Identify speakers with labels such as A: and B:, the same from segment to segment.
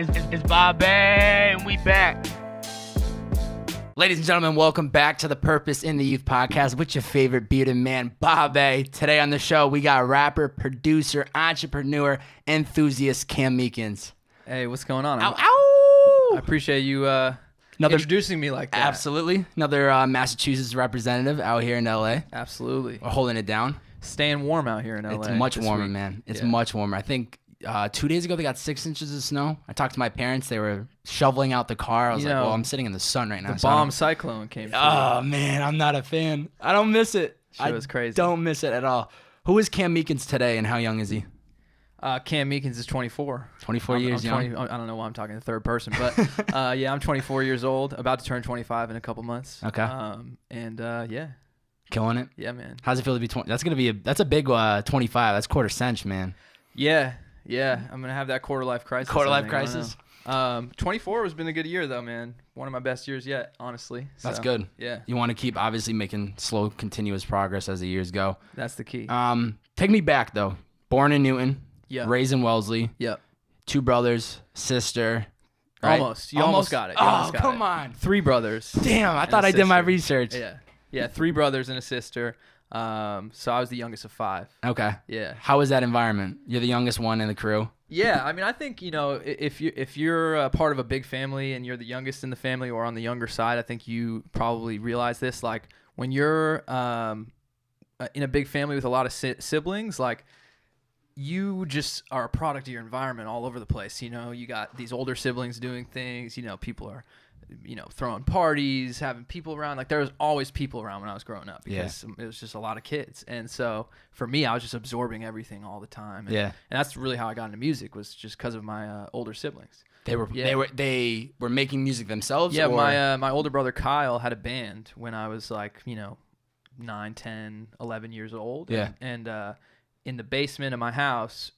A: It's Bobbbaaaay, and we back.
B: Ladies and gentlemen, welcome back to the Purpose in the Youth podcast with your favorite bearded man, Bobbbaaaay. Today on the show, we got rapper, producer, entrepreneur, enthusiast, Cam Meekins.
C: Hey, what's going on?
B: Ow, ow!
C: I appreciate you introducing me like that.
B: Absolutely. Another Massachusetts representative out here in LA.
C: Absolutely.
B: We're holding it down.
C: Staying warm out here in LA.
B: It's much warmer, man. It's much warmer. I think 2 days ago, they got 6 inches of snow. I talked to my parents. They were shoveling out the car. I was like, well, I'm sitting in the sun right now.
C: The bomb cyclone came through.
B: Oh, man, I'm not a fan. I don't miss it.
C: Shit was crazy.
B: Don't miss it at all. Who is Cam Meekins today, and how young is he?
C: Cam Meekins is 24.
B: 24 years young?
C: I don't know why I'm talking in third person, but yeah, I'm 24 years old, about to turn 25 in a couple months.
B: Okay.
C: Yeah.
B: Killing it?
C: Yeah, man.
B: How's it feel to be 20? That's a big 25. That's quarter century, man.
C: Yeah. I'm going to have that quarter life crisis. 24 has been a good year, though, man. One of my best years yet, honestly.
B: That's good.
C: Yeah.
B: You want to keep, obviously, making slow, continuous progress as the years go.
C: That's the key.
B: Take me back, though. Born in Newton.
C: Yeah.
B: Raised in Wellesley.
C: Yep.
B: 2 brothers, sister. Right?
C: Almost. You almost got it.
B: Come on.
C: 3 brothers.
B: Damn, I thought I did my research.
C: Yeah, 3 brothers and a sister. So I was the youngest of 5.
B: Okay.
C: Yeah.
B: How was that environment? You're the youngest one in the crew.
C: Yeah, I mean, I think, if you're a part of a big family and you're the youngest in the family or on the younger side, I think you probably realize this. Like, when you're in a big family with a lot of siblings, like, you just are a product of your environment all over the place. You got these older siblings doing things. People are, throwing parties, having people around. Like, there was always people around when I was growing up because it was just a lot of kids. And so for me, I was just absorbing everything all the time. And that's really how I got into music, was just because of my older siblings.
B: They were making music themselves?
C: Yeah,
B: or?
C: my older brother Kyle had a band when I was like, 9, 10, 11 years old.
B: Yeah.
C: And in the basement of my house,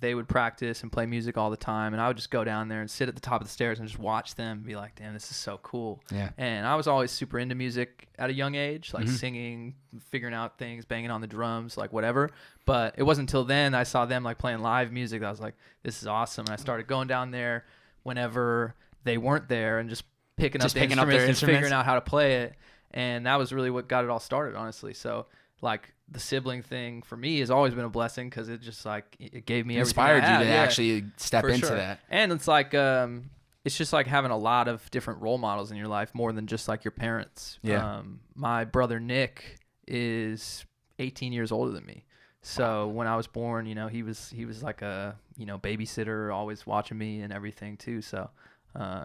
C: they would practice and play music all the time, and I would just go down there and sit at the top of the stairs and just watch them and be like, damn, this is so cool.
B: Yeah.
C: And I was always super into music at a young age, like singing, figuring out things, banging on the drums, like whatever. But it wasn't until then I saw them like playing live music that I was like, this is awesome. And I started going down there whenever they weren't there and just picking up their instruments and figuring out how to play it. And that was really what got it all started, honestly. So, like, the sibling thing for me has always been a blessing because it just, like, it gave me everything
B: inspired
C: I had.
B: you to actually step into that.
C: And it's like, it's just like having a lot of different role models in your life more than just like your parents.
B: Yeah.
C: My brother Nick is 18 years older than me. So when I was born, he was like a, babysitter, always watching me and everything too. So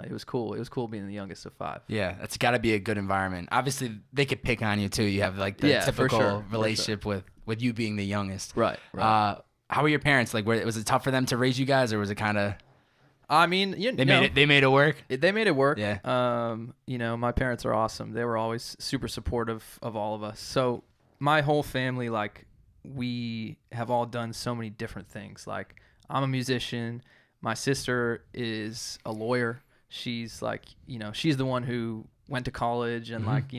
C: it was cool. It was cool being the youngest of 5.
B: Yeah, that's got to be a good environment. Obviously, they could pick on you too. You have like the typical relationship with you being the youngest.
C: Right.
B: How were your parents? Like, was it tough for them to raise you guys, or was it kind of?
C: I mean,
B: They made it work.
C: They made it work.
B: Yeah.
C: My parents are awesome. They were always super supportive of all of us. So my whole family, like, we have all done so many different things. Like, I'm a musician. My sister is a lawyer. She's like, she's the one who went to college and like,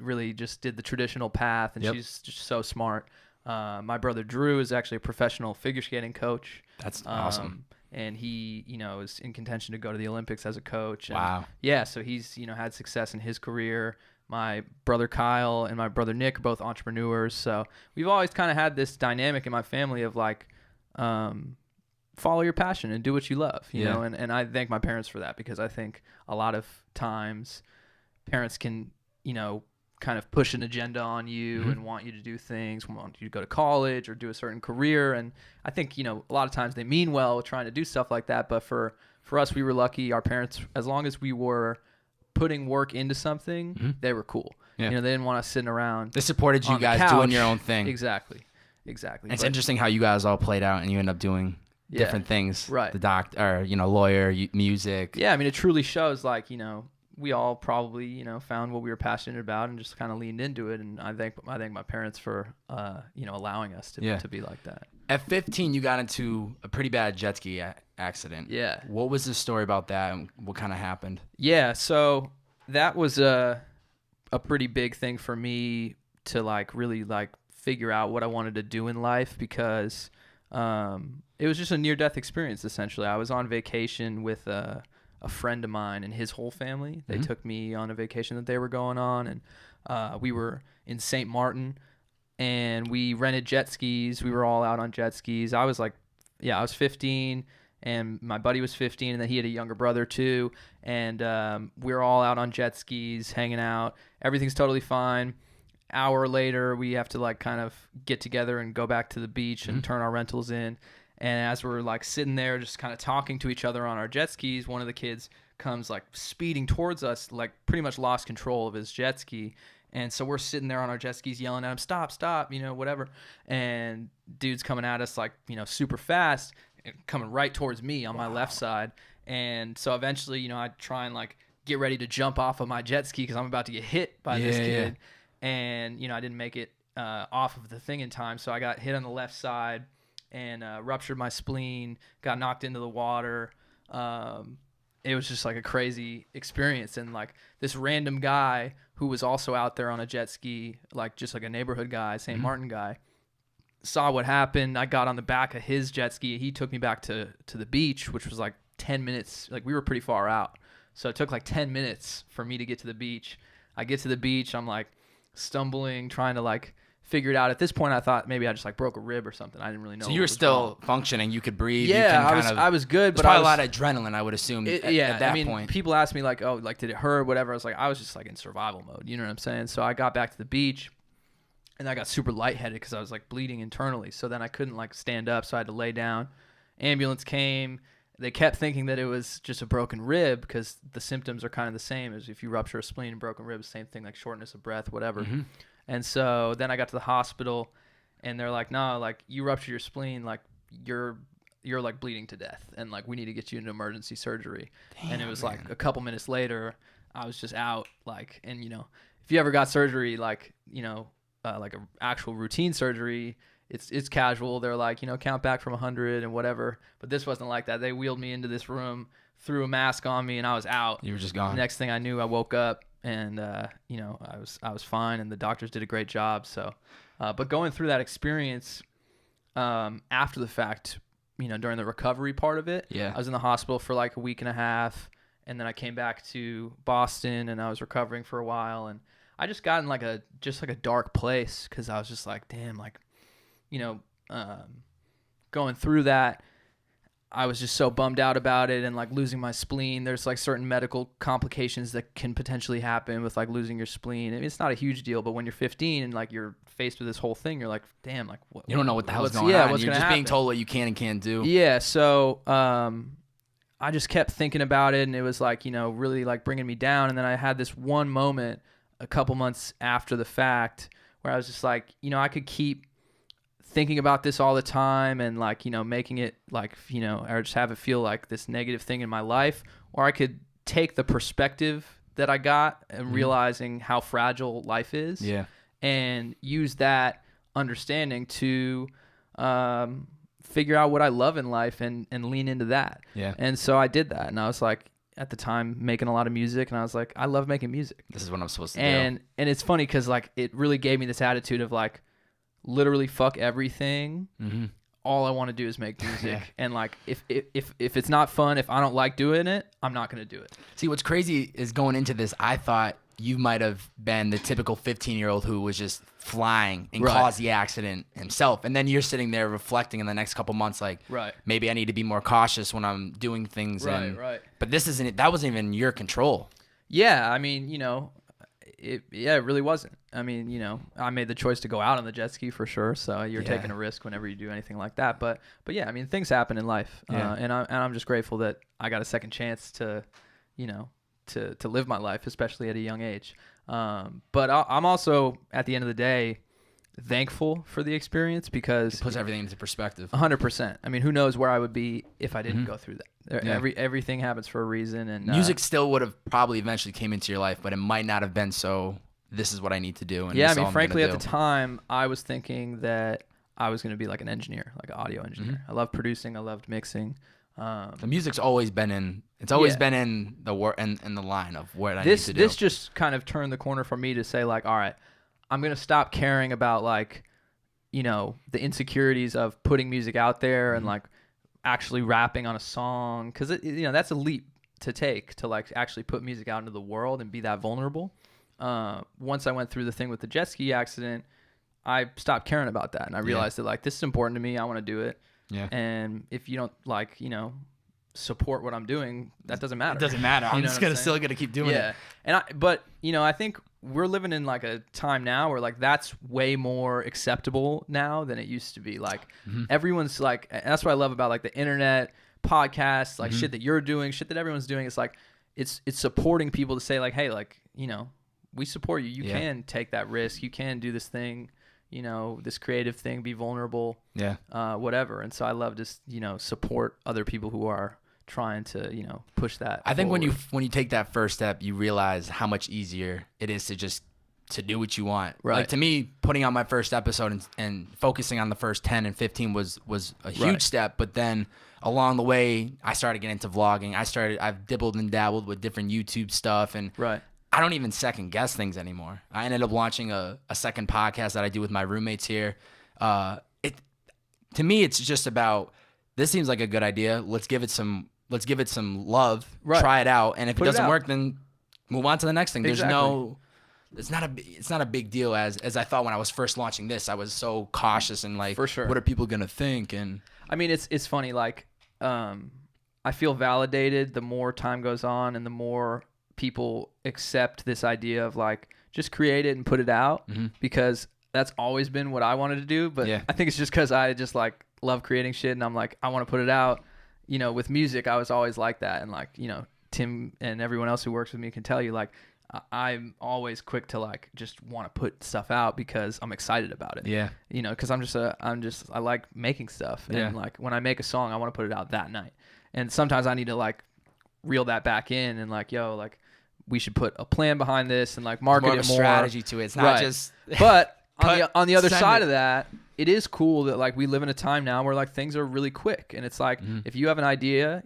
C: really just did the traditional path, and she's just so smart. My brother Drew is actually a professional figure skating coach.
B: That's awesome.
C: And he, is in contention to go to the Olympics as a coach. And
B: wow.
C: Yeah, so he's, had success in his career. My brother Kyle and my brother Nick are both entrepreneurs. So we've always kind of had this dynamic in my family of like, follow your passion and do what you love, you know, and I thank my parents for that, because I think a lot of times parents can, kind of push an agenda on you and want you to do things, want you to go to college or do a certain career. And I think, a lot of times they mean well trying to do stuff like that. But for us, we were lucky. Our parents, as long as we were putting work into something, they were cool.
B: Yeah.
C: They didn't want us sitting around.
B: They supported you guys doing your own thing.
C: Exactly.
B: It's interesting how you guys all played out and you end up doing different things.
C: Right.
B: The lawyer, music.
C: Yeah, I mean, it truly shows, like, we all probably, found what we were passionate about and just kind of leaned into it. And I thank my parents for, allowing us to be like that.
B: At 15, you got into a pretty bad jet ski accident.
C: Yeah.
B: What was the story about that, and what kind of happened?
C: Yeah, so that was a pretty big thing for me to, like, really, like, figure out what I wanted to do in life, because it was just a near-death experience, essentially. I was on vacation with a friend of mine and his whole family. They took me on a vacation that they were going on, and we were in St. Martin, and we rented jet skis. We were all out on jet skis. I was 15, and my buddy was 15, and then he had a younger brother too, and we were all out on jet skis, hanging out. Everything's totally fine. Hour later, we have to like kind of get together and go back to the beach and turn our rentals in. And as we're like sitting there just kind of talking to each other on our jet skis, one of the kids comes like speeding towards us, like pretty much lost control of his jet ski. And so we're sitting there on our jet skis yelling at him, stop, whatever. And dude's coming at us like, super fast, coming right towards me on my left side. And so eventually, I try and like get ready to jump off of my jet ski because I'm about to get hit by this kid. And, I didn't make it off of the thing in time. So I got hit on the left side and ruptured my spleen, got knocked into the water. It was just like a crazy experience. And like this random guy who was also out there on a jet ski, like just like a neighborhood guy, St. Martin guy, saw what happened. I got on the back of his jet ski. He took me back to the beach, which was like 10 minutes. Like we were pretty far out. So it took like 10 minutes for me to get to the beach. I get to the beach. I'm like stumbling, trying to like figure it out. At this point, I thought maybe I just like broke a rib or something. I didn't really know.
B: So you were still functioning. You could breathe.
C: Yeah,
B: you can
C: I was good.
B: But
C: But
B: probably a lot of adrenaline, I would assume. At that point,
C: people ask me like, oh, like did it hurt? Whatever. I was like, I was just like in survival mode. You know what I'm saying? So I got back to the beach, and I got super lightheaded because I was like bleeding internally. So then I couldn't like stand up, so I had to lay down. Ambulance came. They kept thinking that it was just a broken rib because the symptoms are kind of the same as if you rupture a spleen and broken rib, same thing, like shortness of breath, whatever. And so then I got to the hospital, and they're like, no, like you ruptured your spleen, like you're like bleeding to death, and like we need to get you into emergency surgery. And it was like a couple minutes later, I was just out, like, and if you ever got surgery, like like a actual routine surgery, it's casual. They're like, count back from 100 and whatever. But this wasn't like that. They wheeled me into this room, threw a mask on me, and I was out.
B: You were just gone.
C: The next thing I knew, I woke up, and I was fine, and the doctors did a great job. So, but going through that experience after the fact, during the recovery part of it, I was in the hospital for like a week and a half, and then I came back to Boston, and I was recovering for a while, and I just got in like a dark place because I was just like, damn, like, going through that, I was just so bummed out about it, and like losing my spleen. There's like certain medical complications that can potentially happen with like losing your spleen. I mean, it's not a huge deal, but when you're 15 and like you're faced with this whole thing, you're like, damn, like what?
B: You don't know what the hell's going on. You're just being told what you can and can't do.
C: Yeah. So I just kept thinking about it, and it was like, really like bringing me down. And then I had this one moment a couple months after the fact where I was just like, I could keep thinking about this all the time and like, making it like, or just have it feel like this negative thing in my life, or I could take the perspective that I got and realizing how fragile life is and use that understanding to figure out what I love in life and lean into that. Yeah. And so I did that, and I was like, at the time, making a lot of music, and I was like, I love making music.
B: This is what I'm supposed to do.
C: And it's funny because like it really gave me this attitude of like, literally fuck everything. All I want to do is make music. And like if it's not fun, if I don't like doing it, I'm not going to do it.
B: See, what's crazy is going into this, I thought you might have been the typical 15-year-old who was just flying and caused the accident himself. And then you're sitting there reflecting in the next couple months like, maybe I need to be more cautious when I'm doing things. But that wasn't even your control.
C: Yeah, I mean, it really wasn't. I mean, I made the choice to go out on the jet ski for sure. So you're taking a risk whenever you do anything like that. But yeah, I mean, things happen in life, and I'm just grateful that I got a second chance to, to live my life, especially at a young age. But I'm also at the end of the day thankful for the experience because
B: it puts everything into perspective.
C: 100%. I mean, who knows where I would be if I didn't go through that. Everything happens for a reason, and
B: music still would have probably eventually came into your life, but it might not have been so. This is what I need to do. And
C: I mean, frankly, at the time, I was thinking that I was going to be like an engineer, like an audio engineer. I loved producing. I loved mixing.
B: The music's always been in. It's always been in the in the line of what I need to do.
C: This just kind of turned the corner for me to say like, all right, I'm going to stop caring about like, the insecurities of putting music out there and like actually rapping on a song, because that's a leap to take, to like actually put music out into the world and be that vulnerable. Once I went through the thing with the jet ski accident, I stopped caring about that, and I realized that like, this is important to me. I want to do it. Yeah. And if you don't like, support what I'm doing, that doesn't matter.
B: It doesn't matter. I'm just still gonna keep doing it.
C: And I think we're living in like a time now where like that's way more acceptable now than it used to be. Like everyone's like, and that's what I love about like the internet, podcasts, like shit that you're doing, shit that everyone's doing. It's like it's supporting people to say like, hey, like, we support you. You can take that risk. You can do this thing, this creative thing, be vulnerable, whatever. And so I love to, support other people who are trying to, push that.
B: I think forward. when you take that first step, you realize how much easier it is to do what you want. Right. Like to me, putting out my first episode and focusing on the first 10 and 15 was a huge step. But then along the way, I started getting into vlogging. I've dibbled and dabbled with different YouTube stuff, and I don't even second guess things anymore. I ended up launching a second podcast that I do with my roommates here. To me, it's just about, this seems like a good idea. Let's give it some love. Right. Try it out, and if it doesn't work, then move on to the next thing. Exactly. It's not a big deal as I thought when I was first launching this. I was so cautious and like, for sure, what are people gonna think? And
C: I mean, it's funny. Like, I feel validated the more time goes on, and the more people accept this idea of like, just create it and put it out, because that's always been what I wanted to do. But I think it's just because I just like love creating shit, and I'm like, I want to put it out. With music, I was always like that, and like, Tim and everyone else who works with me can tell you, like, I'm always quick to like just want to put stuff out because I'm excited about it. Yeah. Because I like making stuff, and like when I make a song, I want to put it out that night. And sometimes I need to like reel that back in and like, yo, like we should put a plan behind this and like market it more.
B: Strategy to it. It's not just.
C: But on the other side of that, it is cool that like we live in a time now where like things are really quick, and it's like if you have an idea,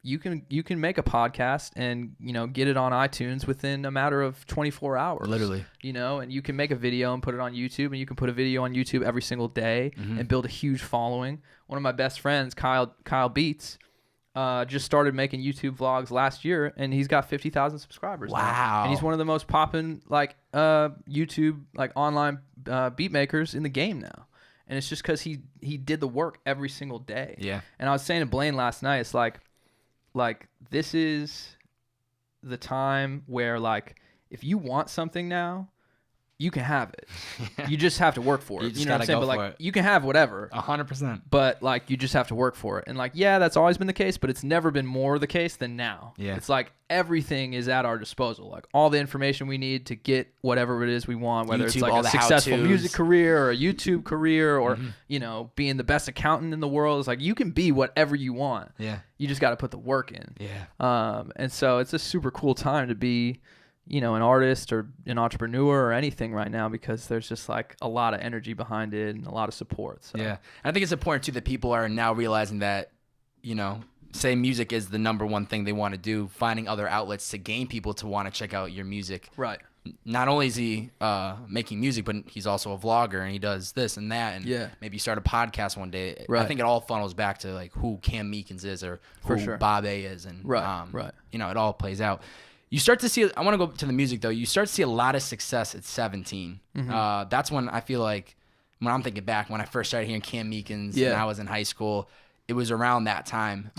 C: you can make a podcast and get it on iTunes within a matter of 24 hours. Literally. And you can make a video and put it on YouTube, and you can put a video on YouTube every single day and build a huge following. One of my best friends, Kyle Beats, just started making YouTube vlogs last year, and he's got 50,000 subscribers. Wow. Now. And he's one of the most poppin' like YouTube like online beat makers in the game now. And it's just because he did the work every single day. Yeah. And I was saying to Blaine last night, it's like this is the time where like if you want something now, you can have it. You just have to work for it. You know what I'm saying? But like, you can have whatever.
B: 100%.
C: But like, you just have to work for it. And like, yeah, that's always been the case, but it's never been more the case than now. Yeah. It's like everything is at our disposal. Like all the information we need to get whatever it is we want, whether it's like a successful music career or a YouTube career or, being the best accountant in the world. It's like, you can be whatever you want. Yeah. You just got to put the work in. Yeah. And so it's a super cool time to be, an artist or an entrepreneur or anything right now, because there's just like a lot of energy behind it and a lot of support. So.
B: Yeah. I think it's important too that people are now realizing that, say music is the number one thing they want to do, finding other outlets to gain people to want to check out your music. Right. Not only is he making music, but he's also a vlogger, and he does this and that, and maybe you start a podcast one day. Right. I think it all funnels back to like who Cam Meekins is or who Bobbbaaaay is, and it all plays out. You start to see, I want to go to the music though, you start to see a lot of success at 17. That's when I feel like, when I'm thinking back, when I first started hearing Cam Meekins and I was in high school, it was around that time.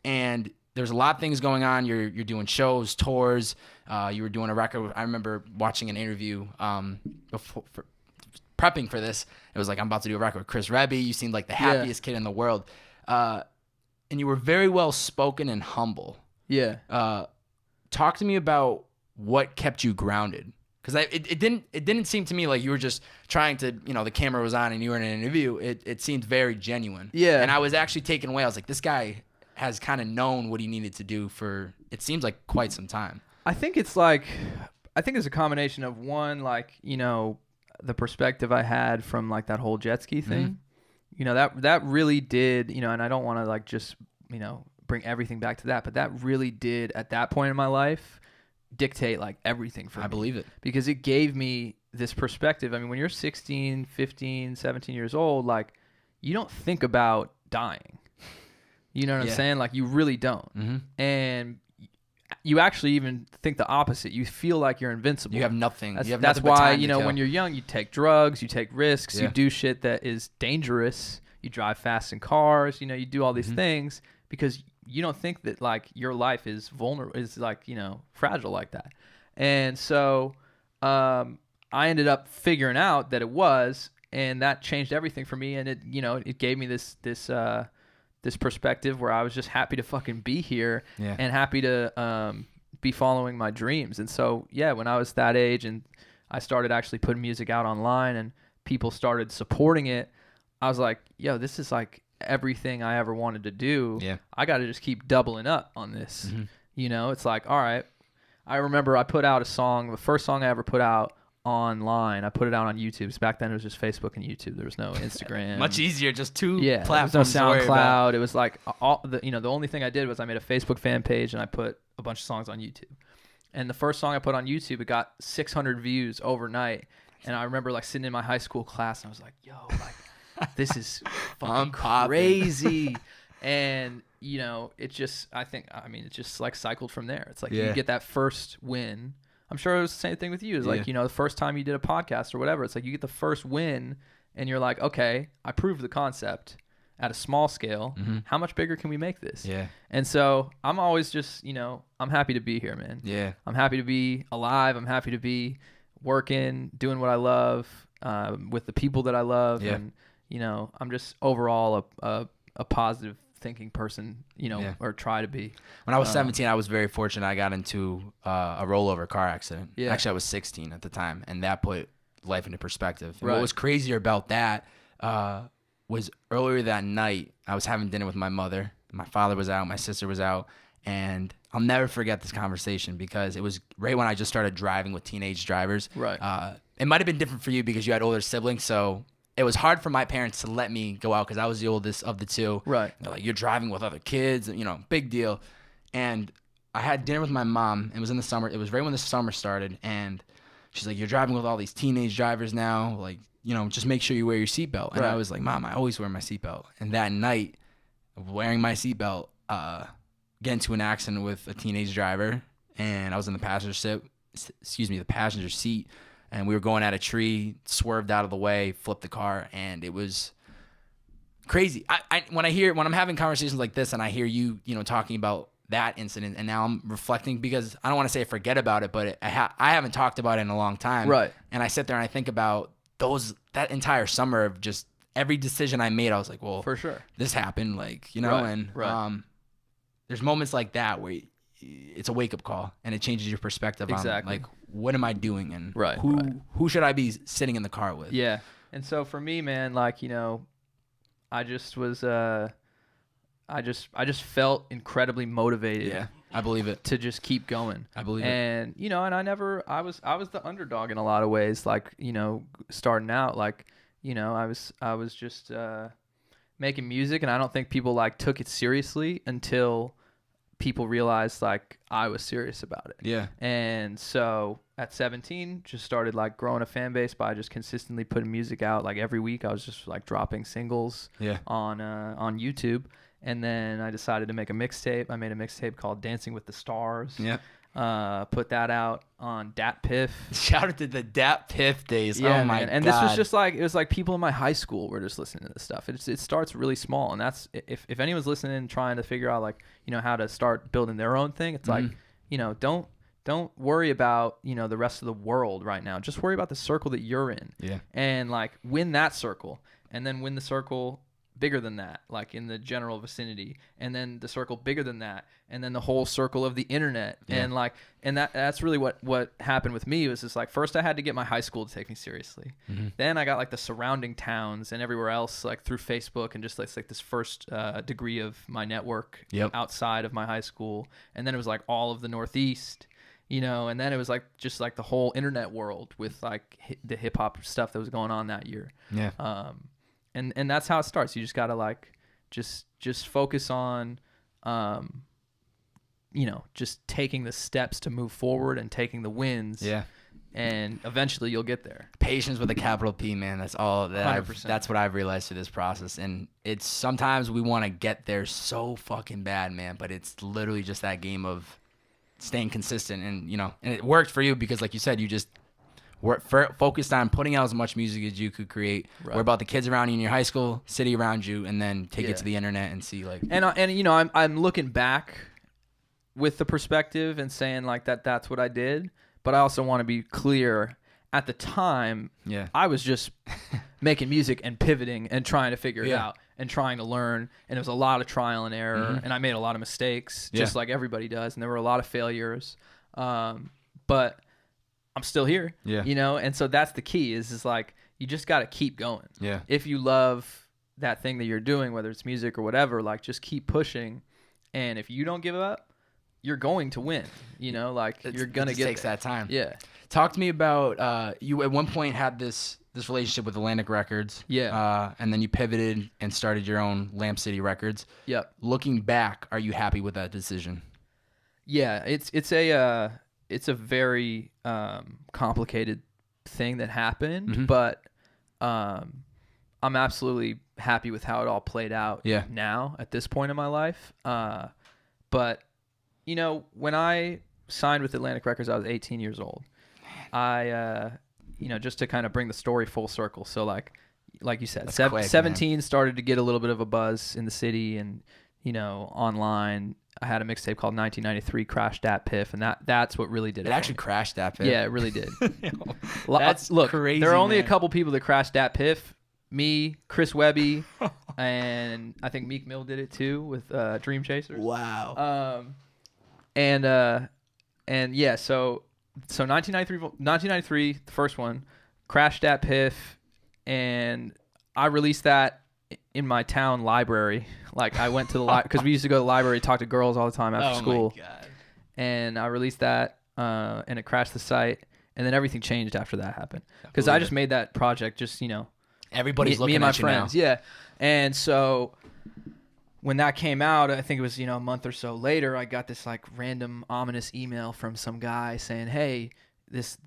B: And there's a lot of things going on. You're doing shows, tours. You were doing a record. I remember watching an interview prepping for this. It was like, I'm about to do a record with Chris Rebby. You seemed like the happiest kid in the world. And you were very well spoken and humble. Yeah. Talk to me about what kept you grounded, because it didn't seem to me like you were just trying to, the camera was on and you were in an interview. It seemed very genuine. Yeah. And I was actually taken away. I was like, this guy has kind of known what he needed to do for, it seems like, quite some time.
C: I think it's a combination of one, like, the perspective I had from like that whole jet ski thing. That really did, and I don't want to like just, bring everything back to that, but that really did at that point in my life dictate like everything for me.
B: I believe it,
C: because it gave me this perspective. I mean, when you're 16, 15, 17 years old, like, you don't think about dying. You know what I'm saying? Like, you really don't.
B: Mm-hmm.
C: And you actually even think the opposite. You feel like you're invincible.
B: You have nothing.
C: That's why, you know, when you're young, you take drugs, you take risks, you do shit that is dangerous. You drive fast in cars, you know, you do all these things because you don't think that, like, your life is vulnerable, is, like, you know, fragile like that. And so I ended up figuring out that it was, and that changed everything for me. And it, you know, it gave me this perspective where I was just happy to fucking be here and happy to be following my dreams. And so, yeah, when I was that age and I started actually putting music out online and people started supporting it, I was like, yo, this is like everything I ever wanted to do.
B: Yeah. I
C: got to just keep doubling up on this. You know, it's like, all right. I remember I put out a song, the first song I ever put out online. I put it out on YouTube. So back then it was just Facebook and YouTube. There was no Instagram.
B: Much easier, just two
C: platforms.
B: There was
C: no SoundCloud. It was like the only thing I did was I made a Facebook fan page and I put a bunch of songs on YouTube. And the first song I put on YouTube, it got 600 views overnight. And I remember like sitting in my high school class and I was like, yo, like this is fucking crazy. And you know, it just it just like cycled from there. It's like you get that first win. I'm sure it was the same thing with you. It's like, you know, the first time you did a podcast or whatever, it's like you get the first win and you're like, okay, I proved the concept at a small scale. How much bigger can we make this? Yeah. And so I'm always just, you know, I'm happy to be here, man. Yeah. I'm happy to be alive. I'm happy to be working, doing what I love, with the people that I love. Yeah. And, you know, I'm just overall a positive thinking person, you know, or try to be.
B: When I was 17, I was very fortunate. I got into a rollover car accident. Yeah. Actually, I was 16 at the time, and that put life into perspective. And what was crazier about that was earlier that night, I was having dinner with my mother. My father was out. My sister was out. And I'll never forget this conversation because it was right when I just started driving with teenage drivers. Right. It might have been different for you because you had older siblings, so it was hard for my parents to let me go out because I was the oldest of the two. Right. They're like, you're driving with other kids, you know, big deal. And I had dinner with my mom. It was in the summer. It was right when the summer started. And she's like, you're driving with all these teenage drivers now. Like, you know, just make sure you wear your seatbelt. And I was like, Mom, I always wear my seatbelt. And that night, wearing my seatbelt, get into an accident with a teenage driver. And I was in the passenger seat. And we were going at a tree, swerved out of the way, flipped the car, and it was crazy. When I'm having conversations like this and I hear you know, talking about that incident, and now I'm reflecting because I don't want to say forget about it, but I haven't talked about it in a long time. Right. And I sit there and I think about that entire summer of just every decision I made. I was like, well, for sure, this happened, like, you know, there's moments like that where it's a wake up call and it changes your perspective on like, what am I doing and who should I be sitting in the car with?
C: Yeah. And so for me, man, like, you know, I just was I just felt incredibly motivated.
B: Yeah. I believe it.
C: To just keep going.
B: I believe it.
C: And you know, and I was the underdog in a lot of ways, like, you know, starting out, like, you know, I was just making music, and I don't think people like took it seriously until people realized like I was serious about it. Yeah. And so at 17, just started like growing a fan base by just consistently putting music out. Like every week I was just like dropping singles on YouTube. And then I decided to make a mixtape. I made a mixtape called Dancing with the Stars. Yeah. Put that out on Dat Piff.
B: Shout out to the Dat Piff days.
C: Yeah,
B: oh my
C: man. And
B: God.
C: This was just like, it was like people in my high school were just listening to this stuff. It starts really small, and that's if anyone's listening and trying to figure out like, you know, how to start building their own thing, it's like, you know, don't worry about, you know, the rest of the world right now. Just worry about the circle that you're in. Yeah. And like win that circle, and then win the circle bigger than that, like in the general vicinity, and then the circle bigger than that, and then the whole circle of the internet. And like, and that's really what happened with me. Was just like, first I had to get my high school to take me seriously. Then I got like the surrounding towns and everywhere else, like through Facebook, and just like this first degree of my network outside of my high school. And then it was like all of the Northeast, you know, and then it was like just like the whole internet world with like the hip hop stuff that was going on that year. Yeah. And that's how it starts. You just gotta like just focus on, you know, just taking the steps to move forward and taking the wins. Yeah. and eventually you'll get there.
B: Patience with a capital P, man. That's all that
C: 100%.
B: that's what I've realized through this process. And it's sometimes we want to get there so fucking bad, man, but it's literally just that game of staying consistent. And and it worked for you because, like you said, you just focused on putting out as much music as you could create.
C: Right.
B: What about the kids around you in your high school, city around you, and then take it to the internet and see like.
C: And I'm looking back with the perspective and saying like that's what I did, but I also want to be clear. At the time, I was just making music and pivoting and trying to figure it out and trying to learn. And it was a lot of trial and error, and I made a lot of mistakes, just like everybody does. And there were a lot of failures, but I'm still here, and so that's the key is like, you just got to keep going. Yeah. If you love that thing that you're doing, whether it's music or whatever, like just keep pushing. And if you don't give up, you're going to win, like you're going to get
B: takes
C: there.
B: That time.
C: Yeah.
B: Talk to me about, you at one point had this relationship with Atlantic Records.
C: Yeah.
B: And then you pivoted and started your own Lamp City Records.
C: Yep.
B: Looking back, are you happy with that decision?
C: Yeah, it's a very complicated thing that happened, but I'm absolutely happy with how it all played out now at this point in my life. But when I signed with Atlantic Records, I was 18 years old. I just to kind of bring the story full circle. So like you said, 17 started to get a little bit of a buzz in the city and online. I had a mixtape called 1993 Crash Dat Piff, and that's what really did it.
B: It actually crashed Dat Piff.
C: Yeah, it really did.
B: That's
C: Look,
B: crazy.
C: There are only a couple people that crashed Dat Piff. Me, Chris Webby, and I think Meek Mill did it too with Dream Chasers.
B: Wow.
C: And yeah, so 1993, the first one, Crash Dat Piff, and I released that in my town library. Like I went to the because we used to go to the library, talk to girls all the time after school. Oh my God. And I released that, and it crashed the site, and then everything changed after that happened. Because I just made that project just
B: everybody's looking
C: me and my
B: at you
C: friends.
B: now.
C: Yeah, and so when that came out, I think it was a month or so later, I got this like random ominous email from some guy saying, "Hey, this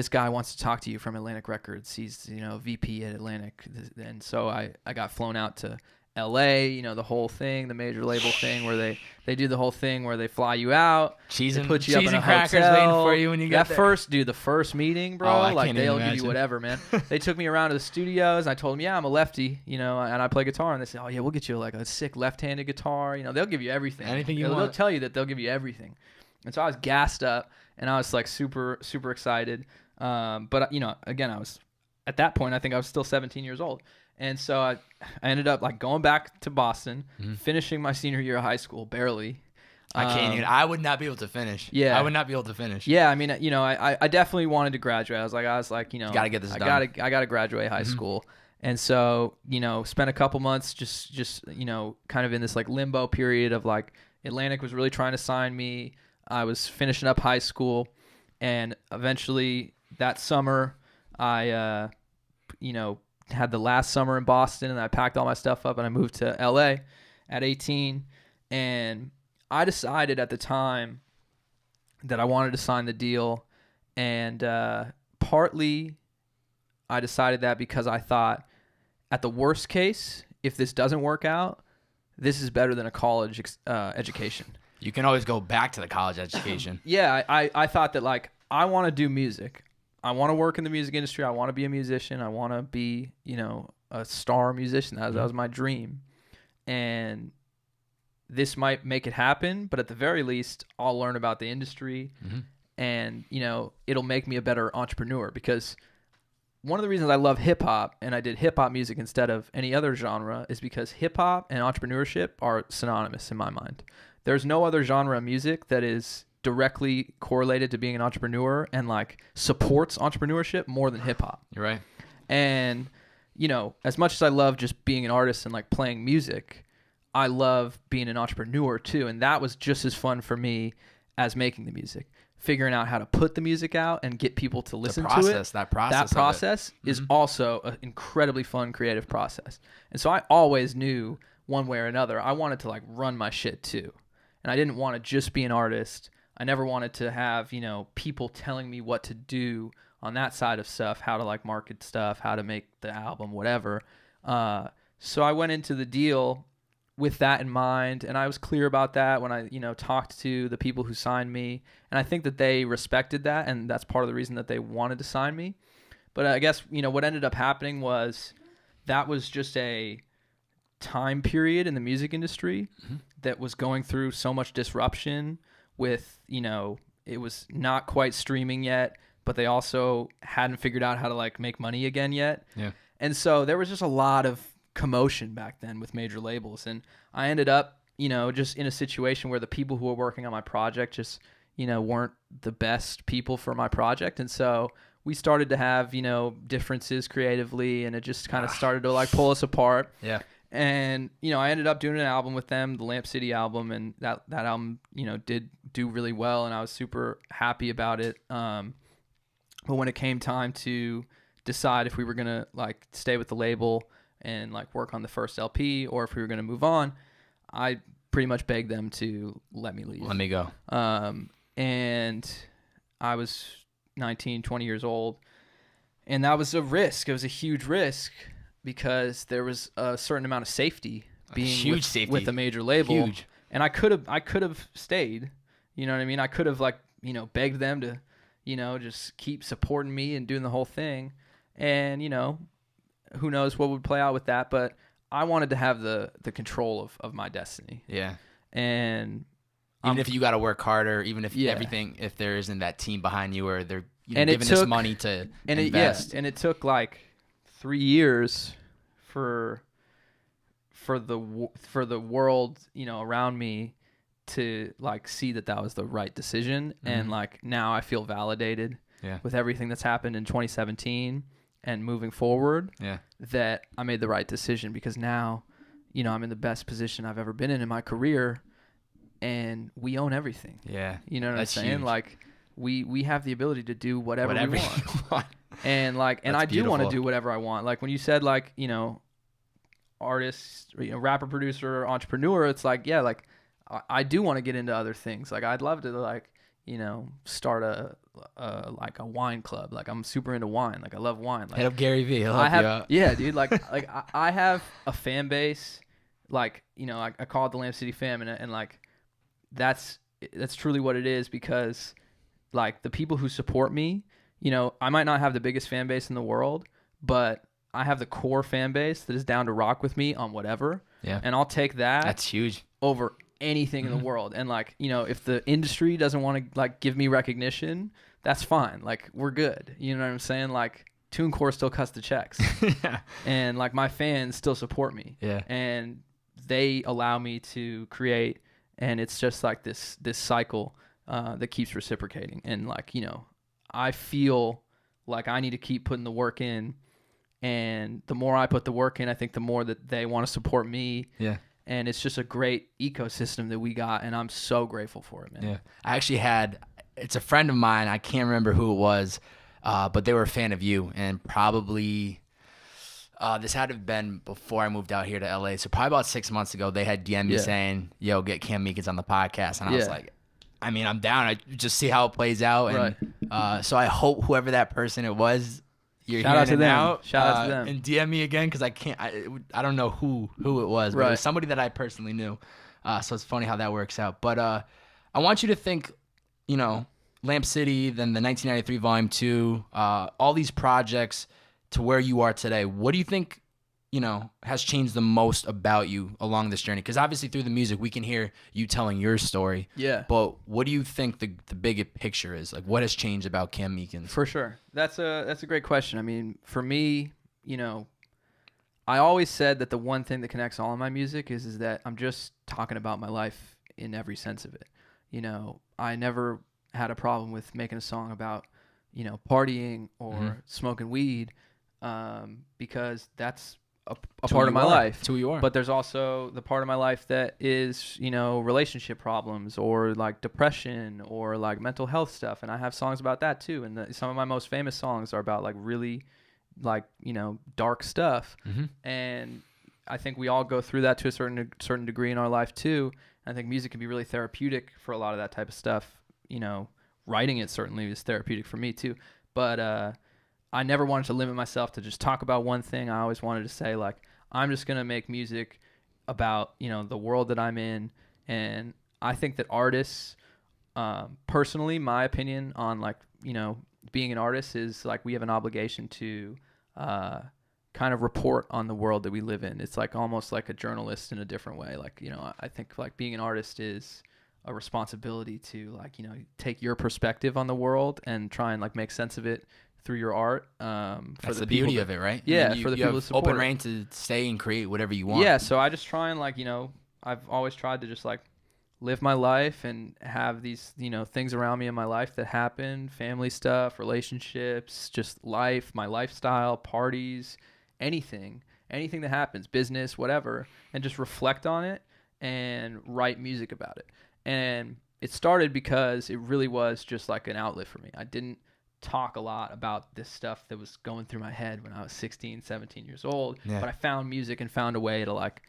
C: guy wants to talk to you from Atlantic Records. He's VP at Atlantic." And so I got flown out to LA, the whole thing, the major label thing where they do the whole thing where they fly you out,
B: cheese and
C: put you up in a
B: crackers
C: hotel.
B: waiting for you when you get there.
C: The first meeting, bro, like they'll give you whatever, man. They took me around to the studios. And I told them, yeah, I'm a lefty, and I play guitar. And they said, oh yeah, we'll get you like a sick left-handed guitar. They'll give you everything.
B: Anything you
C: want.
B: want.
C: They'll tell you that they'll give you everything. And so I was gassed up, and I was like super, super excited. But again, I was at that point, I think I was still 17 years old. And so I ended up like going back to Boston, finishing my senior year of high school, barely.
B: I can't even. I would not be able to finish.
C: Yeah,
B: I would not be able to finish.
C: Yeah, I mean, I definitely wanted to graduate. I was like,
B: gotta get this done.
C: I gotta graduate high school. And so, spent a couple months just kind of in this like limbo period of like Atlantic was really trying to sign me. I was finishing up high school, and eventually that summer, I had the last summer in Boston, and I packed all my stuff up and I moved to LA at 18. And I decided at the time that I wanted to sign the deal. And partly I decided that because I thought at the worst case, if this doesn't work out, this is better than a college education.
B: You can always go back to the college education.
C: Yeah, I thought that like I want to do music. I want to work in the music industry. I want to be a musician. I want to be, a star musician. That was my dream. And this might make it happen, but at the very least, I'll learn about the industry and, it'll make me a better entrepreneur, because one of the reasons I love hip hop and I did hip hop music instead of any other genre is because hip hop and entrepreneurship are synonymous in my mind. There's no other genre of music that is directly correlated to being an entrepreneur and like supports entrepreneurship more than hip hop.
B: You're right.
C: And as much as I love just being an artist and like playing music, I love being an entrepreneur too. And that was just as fun for me as making the music, figuring out how to put the music out and get people to listen to it.
B: That process
C: is also an incredibly fun creative process. And so I always knew one way or another, I wanted to like run my shit too. And I didn't want to just be an artist. I never wanted to have, people telling me what to do on that side of stuff, how to like market stuff, how to make the album, whatever. So I went into the deal with that in mind, and I was clear about that when I, talked to the people who signed me, and I think that they respected that, and that's part of the reason that they wanted to sign me. But I guess, what ended up happening was that was just a time period in the music industry that was going through so much disruption with, it was not quite streaming yet, but they also hadn't figured out how to like make money again yet. Yeah. And so there was just a lot of commotion back then with major labels, and I ended up just in a situation where the people who were working on my project just weren't the best people for my project, and so we started to have differences creatively, and it just kind of started to like pull us apart. Yeah. And I ended up doing an album with them, the Lamp City album, and that album did do really well, and I was super happy about it. But when it came time to decide if we were gonna like stay with the label and like work on the first LP, or if we were going to move on, I pretty much begged them to let me leave.
B: Let me go.
C: And I was 19, 20 years old, and that was a risk. It was a huge risk because there was a certain amount of safety being with a major label. Huge. And I could have stayed. You know what I mean? I could have like, begged them to, just keep supporting me and doing the whole thing. And, who knows what would play out with that, but I wanted to have the control of my destiny. Yeah. And
B: even if you got to work harder, even if everything, if there isn't that team behind you, or they're giving this money to invest.
C: And it took like 3 years for the world, around me to like see that was the right decision. And like now I feel validated with everything that's happened in 2017. And moving forward, that I made the right decision, because now, I'm in the best position I've ever been in my career, and we own everything. Yeah. You know what I'm saying? Huge. Like we have the ability to do whatever we want. And like, and I do want to do whatever I want. Like when you said like, artist, rapper, producer, entrepreneur, it's like, yeah, like I do want to get into other things. Like I'd love to like, start a wine club. Like I'm super into wine. Like I love wine. Like,
B: hit up Gary V. He'll help you out.
C: Yeah, dude. Like I have a fan base. Like I call it the Lamp City fam, and like that's truly what it is, because like the people who support me, I might not have the biggest fan base in the world, but I have the core fan base that is down to rock with me on whatever. Yeah. And I'll take that.
B: That's huge.
C: Over anything in the world. And like, if the industry doesn't want to like give me recognition, that's fine. Like we're good. You know what I'm saying? Like TuneCore still cuts the checks. Yeah. And like my fans still support me. Yeah. And they allow me to create, and it's just like this cycle that keeps reciprocating. And like, I feel like I need to keep putting the work in, and the more I put the work in, I think the more that they want to support me. Yeah. And it's just a great ecosystem that we got, and I'm so grateful for it, man. Yeah,
B: I actually it's a friend of mine, I can't remember who it was, but they were a fan of you, and probably this had to have been before I moved out here to LA, so probably about 6 months ago, they had DM'd me saying, yo, get Cam Meekins on the podcast, and I was like, I mean, I'm down. I just see how it plays out, and so I hope whoever that person it was, you're
C: Shout out to them.
B: Out,
C: Shout out to them.
B: And DM me again, because I don't know who it was, but it was somebody that I personally knew. So it's funny how that works out. But I want you to think, Lamp City, then the 1993 Volume 2, all these projects to where you are today. What do you think, has changed the most about you along this journey? Because obviously through the music, we can hear you telling your story. Yeah. But what do you think the big picture is? Like, what has changed about Cam Meekins?
C: For sure. That's a great question. I mean, for me, I always said that the one thing that connects all of my music is that I'm just talking about my life in every sense of it. I never had a problem with making a song about, partying or smoking weed, because that's a part of my life.
B: It's who you are.
C: But there's also the part of my life that is, relationship problems, or like depression, or like mental health stuff. And I have songs about that too. And some of my most famous songs are about like really like, dark stuff. And I think we all go through that to a certain degree in our life too. I think music can be really therapeutic for a lot of that type of stuff. Writing it certainly is therapeutic for me too. but I never wanted to limit myself to just talk about one thing. I always wanted to say, like, I'm just going to make music about, the world that I'm in. And I think that artists, personally, my opinion on, like, being an artist is, like, we have an obligation to kind of report on the world that we live in. It's like almost like a journalist in a different way. Like, I think, like, being an artist is a responsibility to, like, take your perspective on the world and try and, like, make sense of it through your art.
B: That's the beauty of it, right?
C: Yeah,
B: you,
C: for the
B: you
C: people
B: have
C: to support
B: open
C: it.
B: reign to stay and create whatever you want.
C: Yeah, so I just try and, like, I've always tried to just, like, live my life and have these, things around me in my life that happen, family stuff, relationships, just life, my lifestyle, parties, anything that happens, business, whatever, and just reflect on it and write music about it. And it started because it really was just like an outlet for me. I didn't talk a lot about this stuff that was going through my head when I was 16, 17 years old, but I found music and found a way to, like,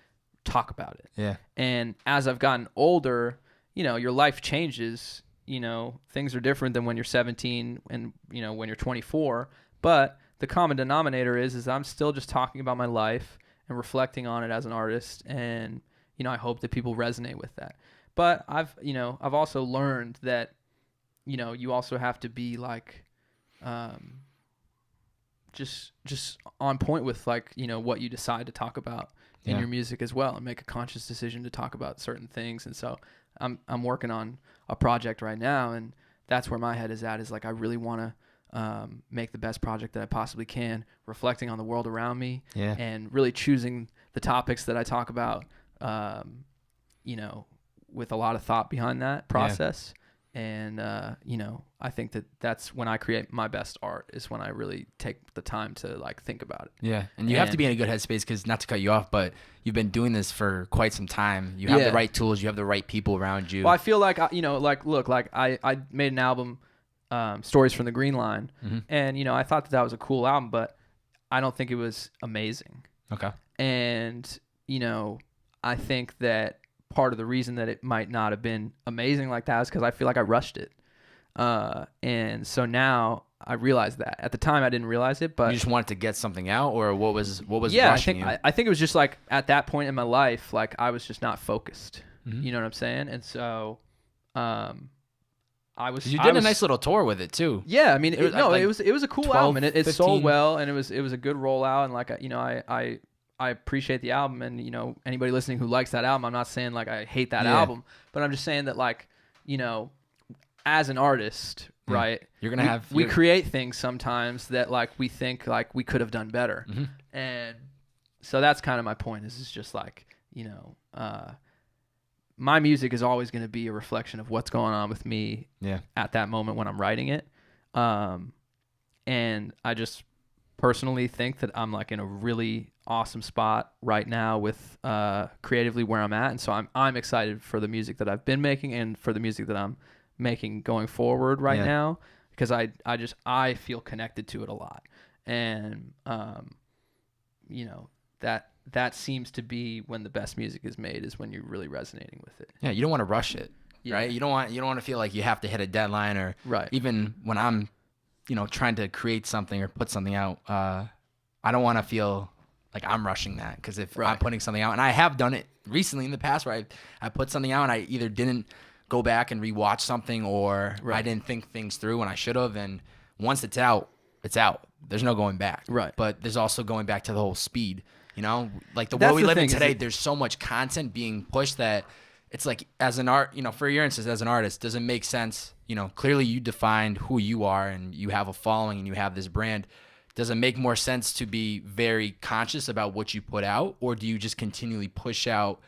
C: talk about it.
B: Yeah.
C: And as I've gotten older, your life changes. Things are different than when you're 17 and, when you're 24. But the common denominator is I'm still just talking about my life and reflecting on it as an artist. And, I hope that people resonate with that. But I've also learned that, you also have to be, like, just on point with, like, what you decide to talk about in your music as well, and make a conscious decision to talk about certain things. And so I'm working on a project right now, and that's where my head is at, is, like, I really want to make the best project that I possibly can, reflecting on the world around me, and really choosing the topics that I talk about, with a lot of thought behind that process. And, I think that that's when I create my best art, is when I really take the time to, like, think about it.
B: Yeah. And you have to be in a good headspace, because, not to cut you off, but you've been doing this for quite some time. You have the right tools. You have the right people around you.
C: Well, I feel like, I made an album, Stories from the Green Line.
B: Mm-hmm.
C: And, I thought that was a cool album, but I don't think it was amazing.
B: Okay.
C: And, I think that part of the reason that it might not have been amazing like that is because I feel like I rushed it. And so now I realize that. At the time I didn't realize it, but
B: you just wanted to get something out, or what was
C: I
B: rushing you?
C: I think it was just, like, at that point in my life, like, I was just not focused.
B: Mm-hmm.
C: You know what I'm saying? And so I was.
B: You did a nice little tour with it too.
C: Yeah, I mean, it was a cool
B: 12,
C: album, and it
B: 15.
C: sold well, and it was a good rollout, and, like, I appreciate the album, and, anybody listening who likes that album, I'm not saying, like, I hate that album, but I'm just saying that, like, as an artist, right?
B: You're gonna
C: we create things sometimes that, like, we think, like, we could have done better.
B: Mm-hmm.
C: And so that's kind of my point, is just, like, my music is always going to be a reflection of what's going on with me at that moment when I'm writing it. And I just personally think that I'm, like, in a really awesome spot right now with creatively where I'm at. And so I'm excited for the music that I've been making, and for the music that I'm making going forward right now, because I feel connected to it a lot. And that seems to be when the best music is made, is when you're really resonating with it.
B: Yeah, you don't want to rush it, right? You don't want to feel like you have to hit a deadline, or even when I'm trying to create something or put something out, I don't want to feel like I'm rushing that, because if I'm putting something out, and I have done it recently in the past, where I put something out and I either didn't go back and rewatch something, or I didn't think things through when I should have. And once it's out, it's out. There's no going back. Right. But there's also going back to the whole speed. Like the world we live in today, there's so much content being pushed that it's like, as an art, for your instance, as an artist, does it make sense? Clearly you defined who you are, and you have a following, and you have this brand. Does it make more sense to be very conscious about what you put out, or do you just continually push out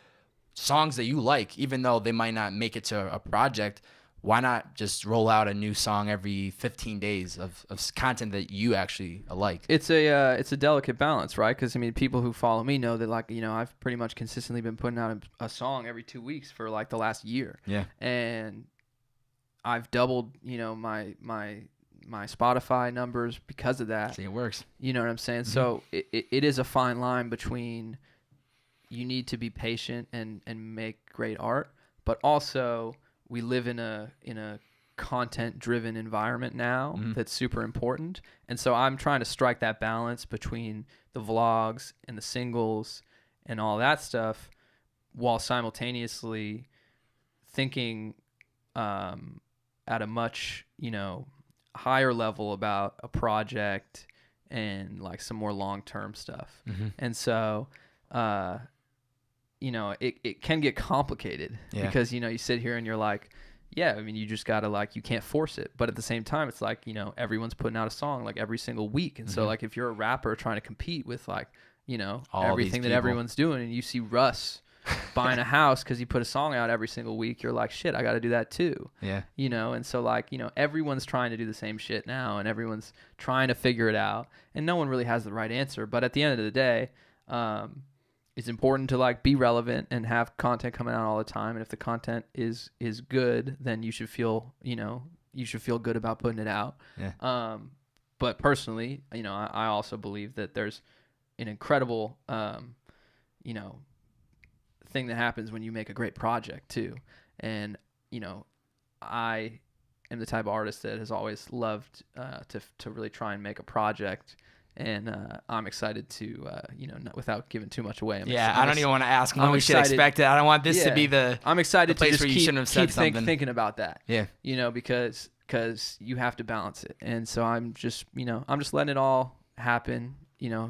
B: songs that you like, even though they might not make it to a project? Why not just roll out a new song every 15 days of content that you actually like? It's
C: a delicate balance, right? Because, I mean, people who follow me know that, like, I've pretty much consistently been putting out a song every 2 weeks for, like, the last year. Yeah. And I've doubled, my Spotify numbers because of that.
B: See, it works.
C: You know what I'm saying? Mm-hmm. So it is a fine line between, you need to be patient and make great art, but also we live in a content driven environment now
B: Mm-hmm.
C: that's super important. And so I'm trying to strike that balance between the vlogs and the singles and all that stuff, while simultaneously thinking at a much, higher level about a project and like some more long-term stuff.
B: Mm-hmm.
C: And so, it can get complicated because, you sit here and you're like, yeah, I mean, you just gotta like, you can't force it. But at the same time, it's like, everyone's putting out a song like every single week. And so like, if you're a rapper trying to compete with like,
B: all
C: everything that everyone's doing, and you see Russ buying a house because he put a song out every single week, you're like, shit, I got to do that too. Yeah. And so like, everyone's trying to do the same shit now, and everyone's trying to figure it out, and no one really has the right answer. But at the end of the day, it's important to like be relevant and have content coming out all the time. And if the content is good, then you should feel, good about putting it out. Yeah. But personally, I also believe that there's an incredible, thing that happens when you make a great project too. And I am the type of artist that has always loved to really try and make a project, and I'm excited to without giving too much away.
B: I don't even want to ask when we should expect it. I don't want this to be
C: I'm excited
B: the place
C: to just
B: where you shouldn't have said something.
C: thinking about that.
B: Yeah.
C: Because you have to balance it. And so I'm just letting it all happen,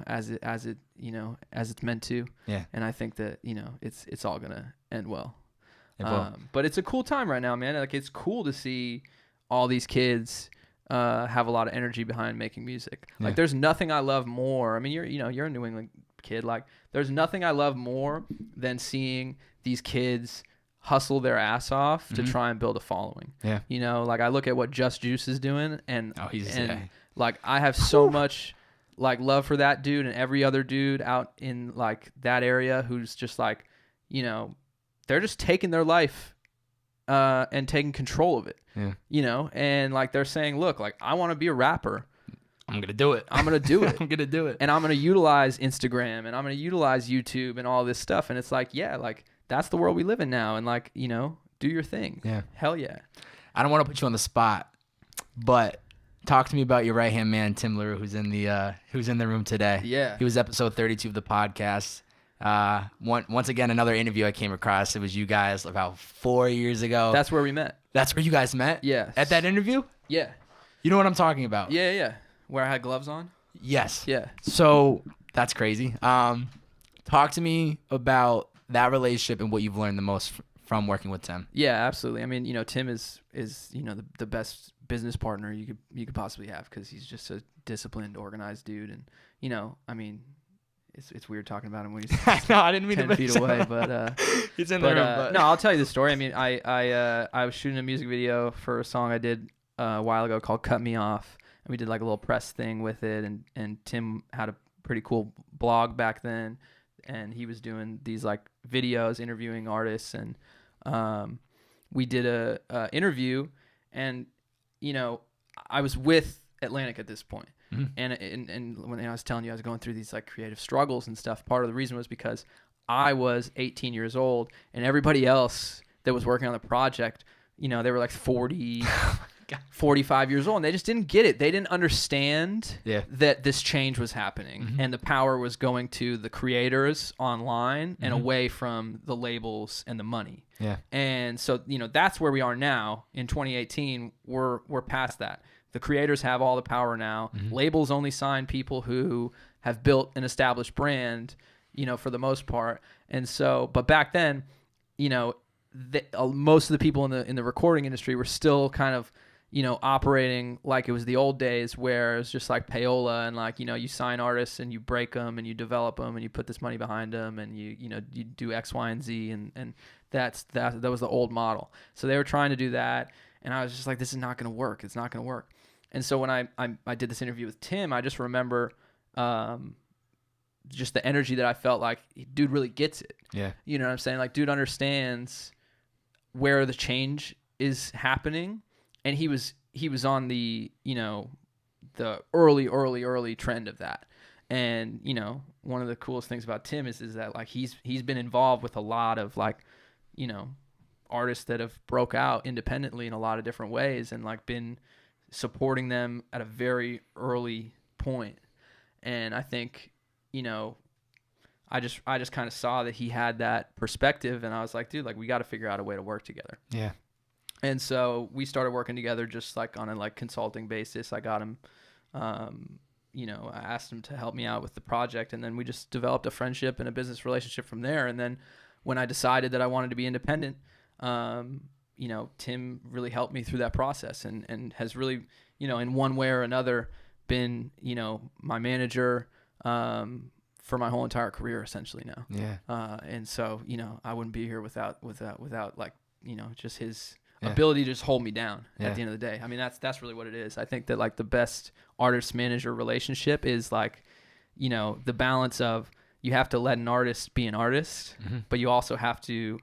C: as it's meant to. Yeah. And I think that, it's all gonna end well. But it's a cool time right now, man. Like, it's cool to see all these kids have a lot of energy behind making music. Yeah. Like, there's nothing I love more. I mean, you're a New England kid. Like, there's nothing I love more than seeing these kids hustle their ass off to try and build a following. Yeah. Like, I look at what Just Juice is doing, and like, I have so much like love for that dude and every other dude out in like that area who's just like, they're just taking their life and taking control of it. Yeah. And like, they're saying, look, like, I want to be a rapper.
B: I'm going to do it.
C: I'm going to do it.
B: I'm going to do it.
C: And I'm going to utilize Instagram, and I'm going to utilize YouTube and all this stuff. And it's like, yeah, like, that's the world we live in now. And like, do your thing. Yeah. Hell yeah.
B: I don't want to put you on the spot, but talk to me about your right-hand man, Tim LaRue, who's in the room today. Yeah. He was episode 32 of the podcast. Once again, another interview I came across. It was you guys about 4 years ago.
C: That's where we met.
B: That's where you guys met?
C: Yeah.
B: At that interview?
C: Yeah.
B: You know what I'm talking about?
C: Yeah. Where I had gloves on?
B: Yes.
C: Yeah.
B: So that's crazy. Talk to me about that relationship and what you've learned the most from working with Tim.
C: Yeah, absolutely. I mean, Tim is the best business partner you could possibly have, because he's just a disciplined, organized dude. And I mean, it's weird talking about him when he's
B: no, I didn't mean
C: 10 feet away, but
B: he's in the room. But
C: no, I'll tell you the story. I mean, I was shooting a music video for a song I did a while ago called "Cut Me Off," and we did like a little press thing with it. And Tim had a pretty cool blog back then, and he was doing these like videos interviewing artists, and we did a interview, and I was with Atlantic at this point. Mm-hmm. And when I was telling you I was going through these like creative struggles and stuff, part of the reason was because I was 18 years old, and everybody else that was working on the project, they were like 40, 45 years old, and they just didn't get it. They didn't understand that this change was happening, and the power was going to the creators online and away from the labels and the money. Yeah. And so, that's where we are now in 2018. We're past that. The creators have all the power now. Labels only sign people who have built an established brand, for the most part. And so, but back then, most of the people in the recording industry were still kind of, operating like it was the old days, where it's just like payola, and like, you sign artists and you break them and you develop them and you put this money behind them, and you do X, Y, and Z, and that was the old model. So they were trying to do that, and I was just like, this is not going to work. It's not going to work. And so when I did this interview with Tim, I just remember just the energy that I felt like, dude really gets it. Yeah. You know what I'm saying? Like, dude understands where the change is happening. And he was on the, the early trend of that. And, one of the coolest things about Tim is that like he's been involved with a lot of like, artists that have broke out independently in a lot of different ways, and like been supporting them at a very early point. And I think, you know, I just kind of saw that he had that perspective, and I was like, dude, like we got to figure out a way to work together.
B: Yeah.
C: And so we started working together just like on a like consulting basis. I got him, you know, I asked him to help me out with the project, and then we just developed a friendship and a business relationship from there. And then when I decided that I wanted to be independent, you know, Tim really helped me through that process, and has really, you know, in one way or another been, you know, my manager, for my whole entire career essentially now.
B: Yeah.
C: And so, you know, I wouldn't be here without like, you know, just his ability to just hold me down at the end of the day. I mean, that's really what it is. I think that like the best artist manager relationship is like, you know, the balance of you have to let an artist be an artist, but you also have to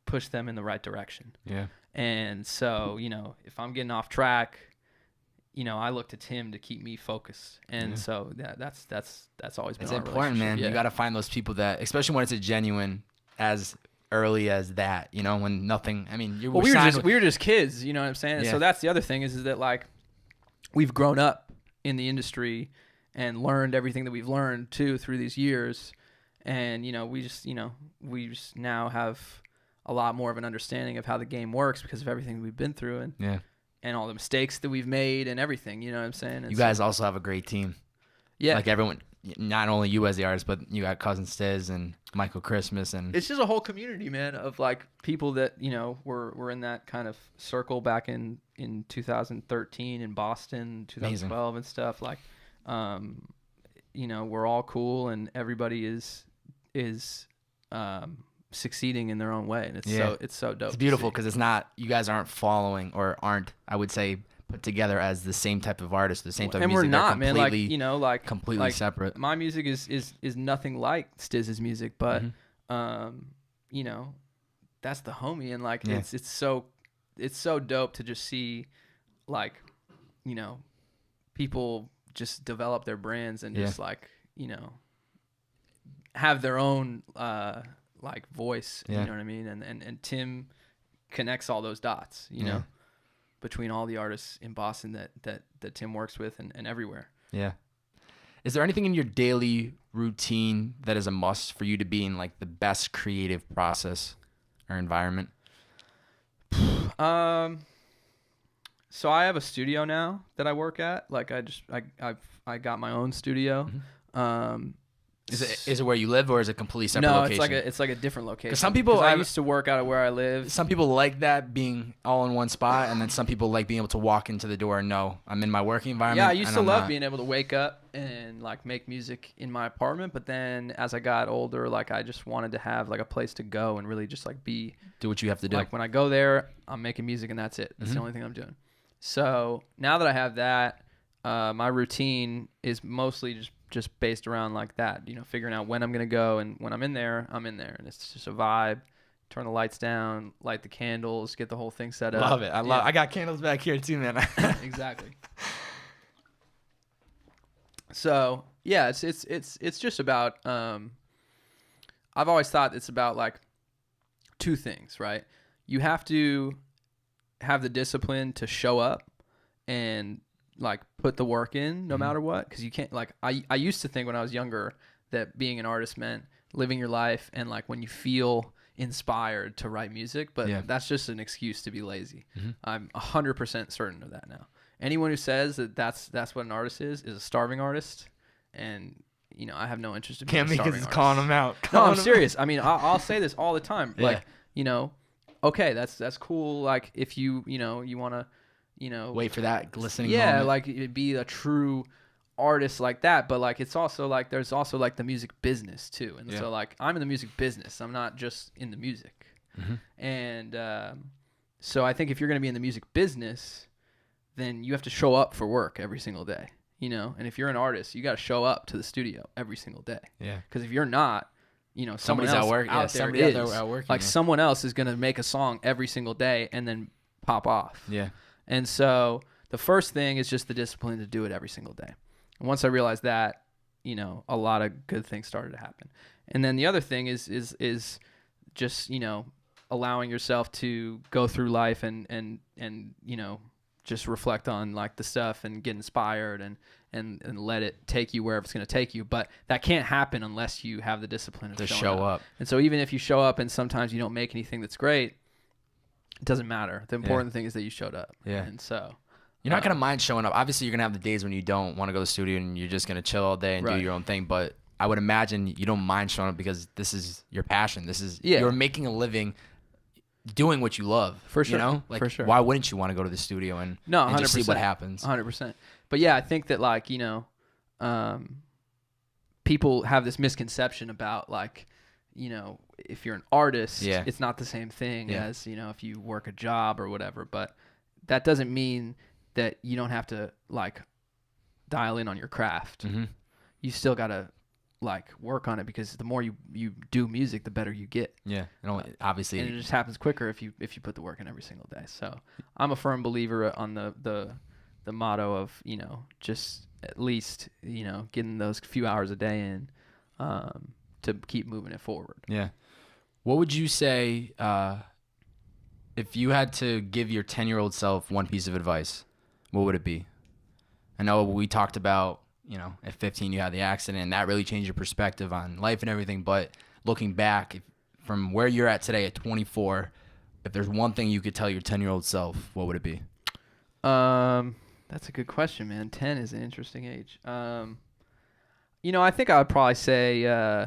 C: push them in the right direction.
B: Yeah.
C: And so, you know, if I'm getting off track, you know, I look to Tim to keep me focused. And so that's always been
B: it's
C: our
B: important, man.
C: Yeah.
B: You got to find those people that, especially when it's a genuine, as early as that, you know, when nothing, I mean,
C: we were just kids, you know what I'm saying?
B: Yeah.
C: So that's the other thing is that like we've grown up in the industry and learned everything that we've learned too through these years. And, you know, we just now have a lot more of an understanding of how the game works because of everything we've been through and all the mistakes that we've made and everything, you know what I'm saying? And
B: you guys also have a great team.
C: Yeah.
B: Like everyone, not only you as the artist, but you got Cousin Stiz and Michael Christmas, and
C: it's just a whole community, man, of like people that, you know, were in that kind of circle back in 2013 in Boston, 2012 Amazing. And stuff. Like, you know, we're all cool and everybody is succeeding in their own way, and it's so dope.
B: It's beautiful because it's not, you guys aren't following or aren't, I would say, put together as the same type of artist, the same type of music.
C: And we're not, man. Like, you know, like
B: completely separate.
C: My music is nothing like Stiz's music, but you know, that's the homie, and like it's so dope to just see, like, you know, people just develop their brands and just like, you know, have their own like voice. You know what I mean? And Tim connects all those dots, you know, between all the artists in Boston that Tim works with and everywhere. Yeah.
B: Is there anything in your daily routine that is a must for you to be in like the best creative process or environment?
C: So I have a studio now that I work at. Like I got my own studio.
B: Is it where you live, or is it completely separate location?
C: No, it's like a different location.
B: Because some people,
C: I used to work out of where I live.
B: Some people like that being all in one spot, and then some people like being able to walk into the door and know I'm in my working environment.
C: Yeah, I used to love being able to wake up and like make music in my apartment, but then as I got older, like I just wanted to have like a place to go and really just like do
B: what you have to do.
C: Like when I go there, I'm making music and that's it. That's the only thing I'm doing. So now that I have that, my routine is mostly just based around like that, you know, figuring out when I'm going to go, and when I'm in there, and it's just a vibe. Turn the lights down, light the candles, get the whole thing set up.
B: Love it. I got candles back here too, man.
C: Exactly. So, yeah, it's just about I've always thought it's about like two things, right? You have to have the discipline to show up and like put the work in no matter what, because you can't, like, I used to think when I was younger that being an artist meant living your life and like when you feel inspired to write music, but that's just an excuse to be lazy. I'm 100% certain of that now. Anyone who says that that's what an artist is a starving artist, and you know, I have no interest in being a starving artist.
B: Calling them out.
C: No, I'm serious. I mean, I'll say this all the time. Like, you know, okay, that's cool. Like if you want to, you know,
B: wait for that glistening
C: moment.
B: like
C: it'd be a true artist like that, but like it's also like there's also like the music business too, and so like I'm in the music business, I'm not just in the music. And so I think if you're going to be in the music business, then you have to show up for work every single day, you know. And if you're an artist, you got to show up to the studio every single day, because if you're not, you know,
B: somebody's at work,
C: somebody out working, like someone else is going to make a song every single day and then pop off. And so the first thing is just the discipline to do it every single day. And once I realized that, you know, a lot of good things started to happen. And then the other thing is just, you know, allowing yourself to go through life and just reflect on like the stuff and get inspired and let it take you wherever it's going to take you. But that can't happen unless you have the discipline of
B: To
C: showing
B: show up.
C: And so even if you show up and sometimes you don't make anything that's great, it doesn't matter. The important thing is that you showed up.
B: Yeah.
C: And so
B: you're not going to mind showing up. Obviously, you're going to have the days when you don't want to go to the studio and you're just going to chill all day and do your own thing. But I would imagine you don't mind showing up because this is your passion. This is you're making a living doing what you love. For sure. You know? Like,
C: for sure.
B: Why wouldn't you want to go to the studio and just see what happens?
C: 100%. But yeah, I think that like, people have this misconception about like, if you're an artist, it's not the same thing as, if you work a job or whatever. But that doesn't mean that you don't have to like dial in on your craft.
B: Mm-hmm.
C: You still got to like work on it because the more you do music, the better you get.
B: Yeah. Obviously.
C: And it just happens quicker if you put the work in every single day. So I'm a firm believer on the motto of, just at least, getting those few hours a day in to keep moving it forward.
B: Yeah. What would you say if you had to give your 10-year-old self one piece of advice? What would it be? I know we talked about, at 15 you had the accident and that really changed your perspective on life and everything. But looking back from where you're at today at 24, if there's one thing you could tell your 10-year-old self, what would it be?
C: That's a good question, man. 10 is an interesting age. I think I would probably say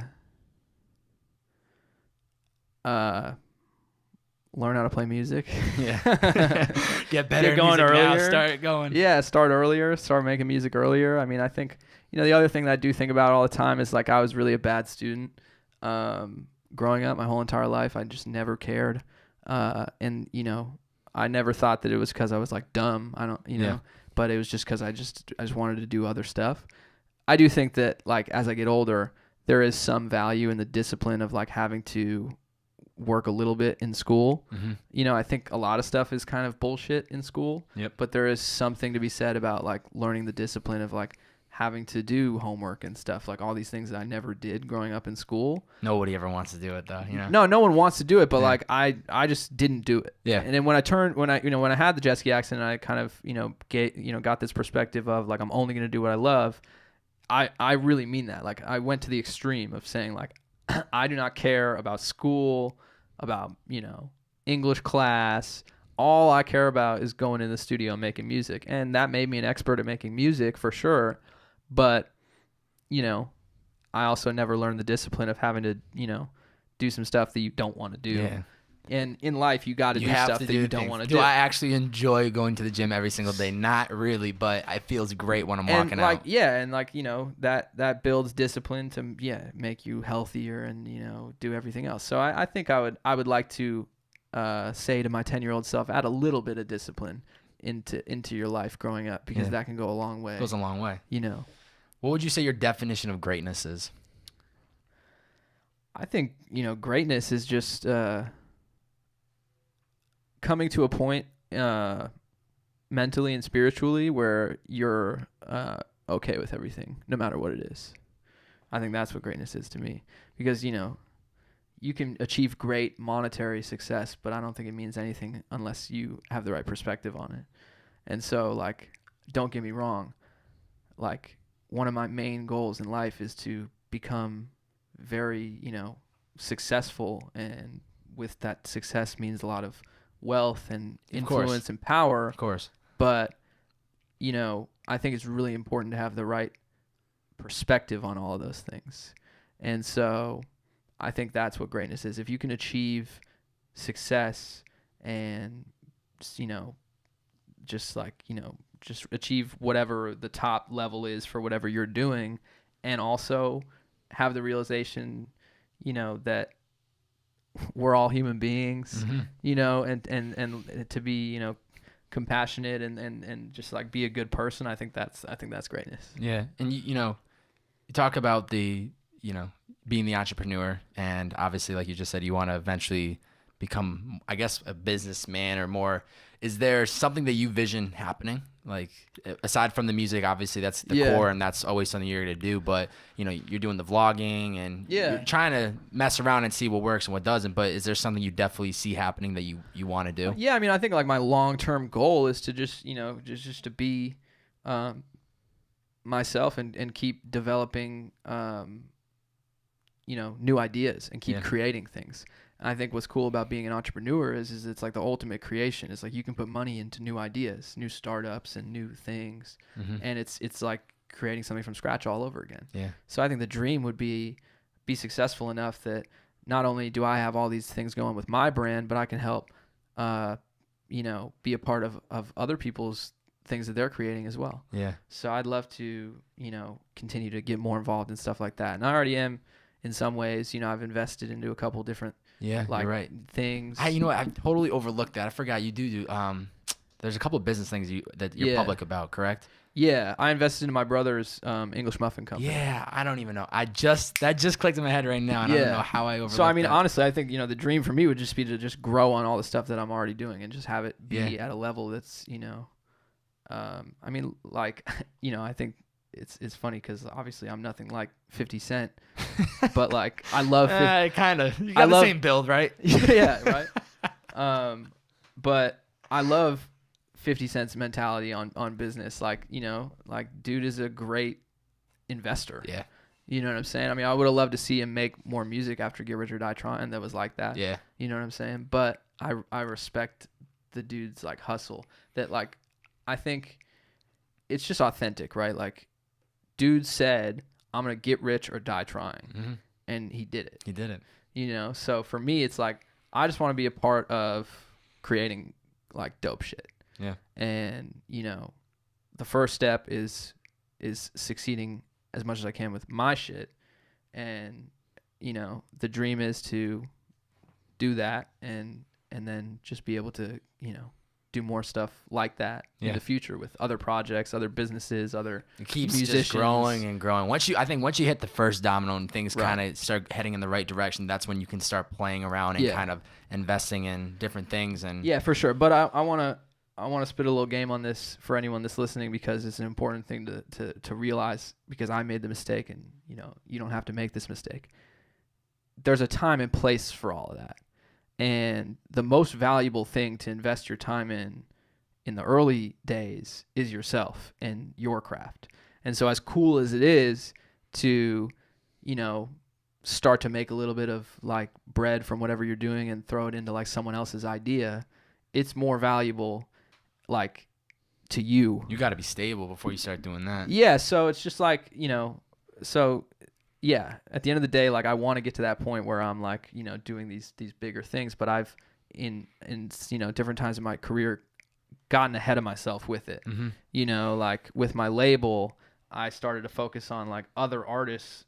C: learn how to play music.
B: Yeah. Get better.
C: Get going earlier.
B: Now, start going.
C: Yeah, start earlier. Start making music earlier. I mean, I think, the other thing that I do think about all the time is like I was really a bad student growing up my whole entire life. I just never cared. And, I never thought that it was because I was like dumb. I don't, but it was just because I just wanted to do other stuff. I do think that like as I get older, there is some value in the discipline of like having to work a little bit in school. Mm-hmm. I think a lot of stuff is kind of bullshit in school.
B: Yep.
C: But there is something to be said about like learning the discipline of like having to do homework and stuff, like all these things that I never did growing up in school.
B: Nobody ever wants to do it though,
C: No one wants to do it, but like I just didn't do it.
B: Yeah.
C: And then when I had the jet ski accident, I kind of got this perspective of like I'm only going to do what I love. I really mean that. Like I went to the extreme of saying like I do not care about school, about, English class. All I care about is going in the studio and making music. And that made me an expert at making music for sure. But, I also never learned the discipline of having to, do some stuff that you don't want to do. Yeah. And in life, you got to do stuff that you don't want to do.
B: Do I actually enjoy going to the gym every single day? Not really, but it feels great when I'm walking out.
C: Yeah, and like, that builds discipline to make you healthier and, do everything else. So I think I would like to say to my 10-year-old self, add a little bit of discipline into your life growing up because that can go a long way.
B: It goes a long way. What would you say your definition of greatness is?
C: I think, greatness is just coming to a point mentally and spiritually where you're okay with everything, no matter what it is. I think that's what greatness is to me. Because, you can achieve great monetary success, but I don't think it means anything unless you have the right perspective on it. And so, like, don't get me wrong. Like, one of my main goals in life is to become very, successful. And with that success means a lot of wealth and influence and power.
B: Of course.
C: But, I think it's really important to have the right perspective on all of those things. And so I think that's what greatness is. If you can achieve success and, just achieve whatever the top level is for whatever you're doing, and also have the realization, that we're all human beings, mm-hmm. and to be, compassionate and just like be a good person. I think that's greatness.
B: Yeah. And you talk about the, being the entrepreneur, and obviously, like you just said, you want to eventually become, I guess, a businessman or more, is there something that you vision happening? Like, aside from the music, obviously that's the core and that's always something you're going to do. But, you know, you're doing the vlogging and you're trying to mess around and see what works and what doesn't. But is there something you definitely see happening that you want to do?
C: Yeah, I mean, I think like my long-term goal is to just, you know, just to be myself and keep developing, you know, new ideas and keep creating things. And I think what's cool about being an entrepreneur is it's like the ultimate creation. It's like you can put money into new ideas, new startups and new things. And it's like creating something from scratch all over again. Yeah. So I think the dream would be successful enough that not only do I have all these things going with my brand, but I can help, you know, be a part of other people's things that they're creating as well. Yeah. So I'd love to, you know, continue to get more involved in stuff like that. And I already am in some ways. You know, I've invested into a couple different like
B: you're right.
C: things.
B: You know what? I totally overlooked that. I forgot you do there's a couple of business things that you're public about, correct?
C: Yeah, I invested in my brother's English muffin company.
B: Yeah, I don't even know. That just clicked in my head right now, and I don't know how I overlooked.
C: So I mean, honestly, I think, you know, the dream for me would just be to just grow on all the stuff that I'm already doing and just have it be at a level that's, you know, I mean, like, you know, I think it's funny because obviously I'm nothing like 50 Cent, but like I love
B: kind of. You got the same build, right?
C: Yeah, right. But I love 50 Cent's mentality on business. Like, you know, like dude is a great investor. Yeah. You know what I'm saying? I mean, I would have loved to see him make more music after Get Rich or Die Trying that was like that. Yeah. You know what I'm saying? But I respect the dude's like hustle. That like, I think it's just authentic, right? Like, dude said, I'm going to get rich or die trying. And he did it.
B: He did it.
C: You know? So for me, it's like, I just want to be a part of creating like dope shit. Yeah. And, you know, the first step is succeeding as much as I can with my shit. And, you know, the dream is to do that and then just be able to, you know, do more stuff like that in the future with other projects, other businesses, other musicians.
B: Just growing and growing. I think once you hit the first domino and things kind of start heading in the right direction, that's when you can start playing around and kind of investing in different things. And
C: yeah, for sure. But I want to spit a little game on this for anyone that's listening, because it's an important thing to realize, because I made the mistake, and, you know, you don't have to make this mistake. There's a time and place for all of that. And the most valuable thing to invest your time in the early days is yourself and your craft. And so as cool as it is to, you know, start to make a little bit of like bread from whatever you're doing and throw it into like someone else's idea, it's more valuable like to you.
B: You got to be stable before you start doing that.
C: Yeah. So it's just like, you know, so yeah, at the end of the day, like I want to get to that point where I'm like, you know, doing these bigger things, but I've in you know, different times in my career gotten ahead of myself with it. You know, like with my label, I started to focus on like other artists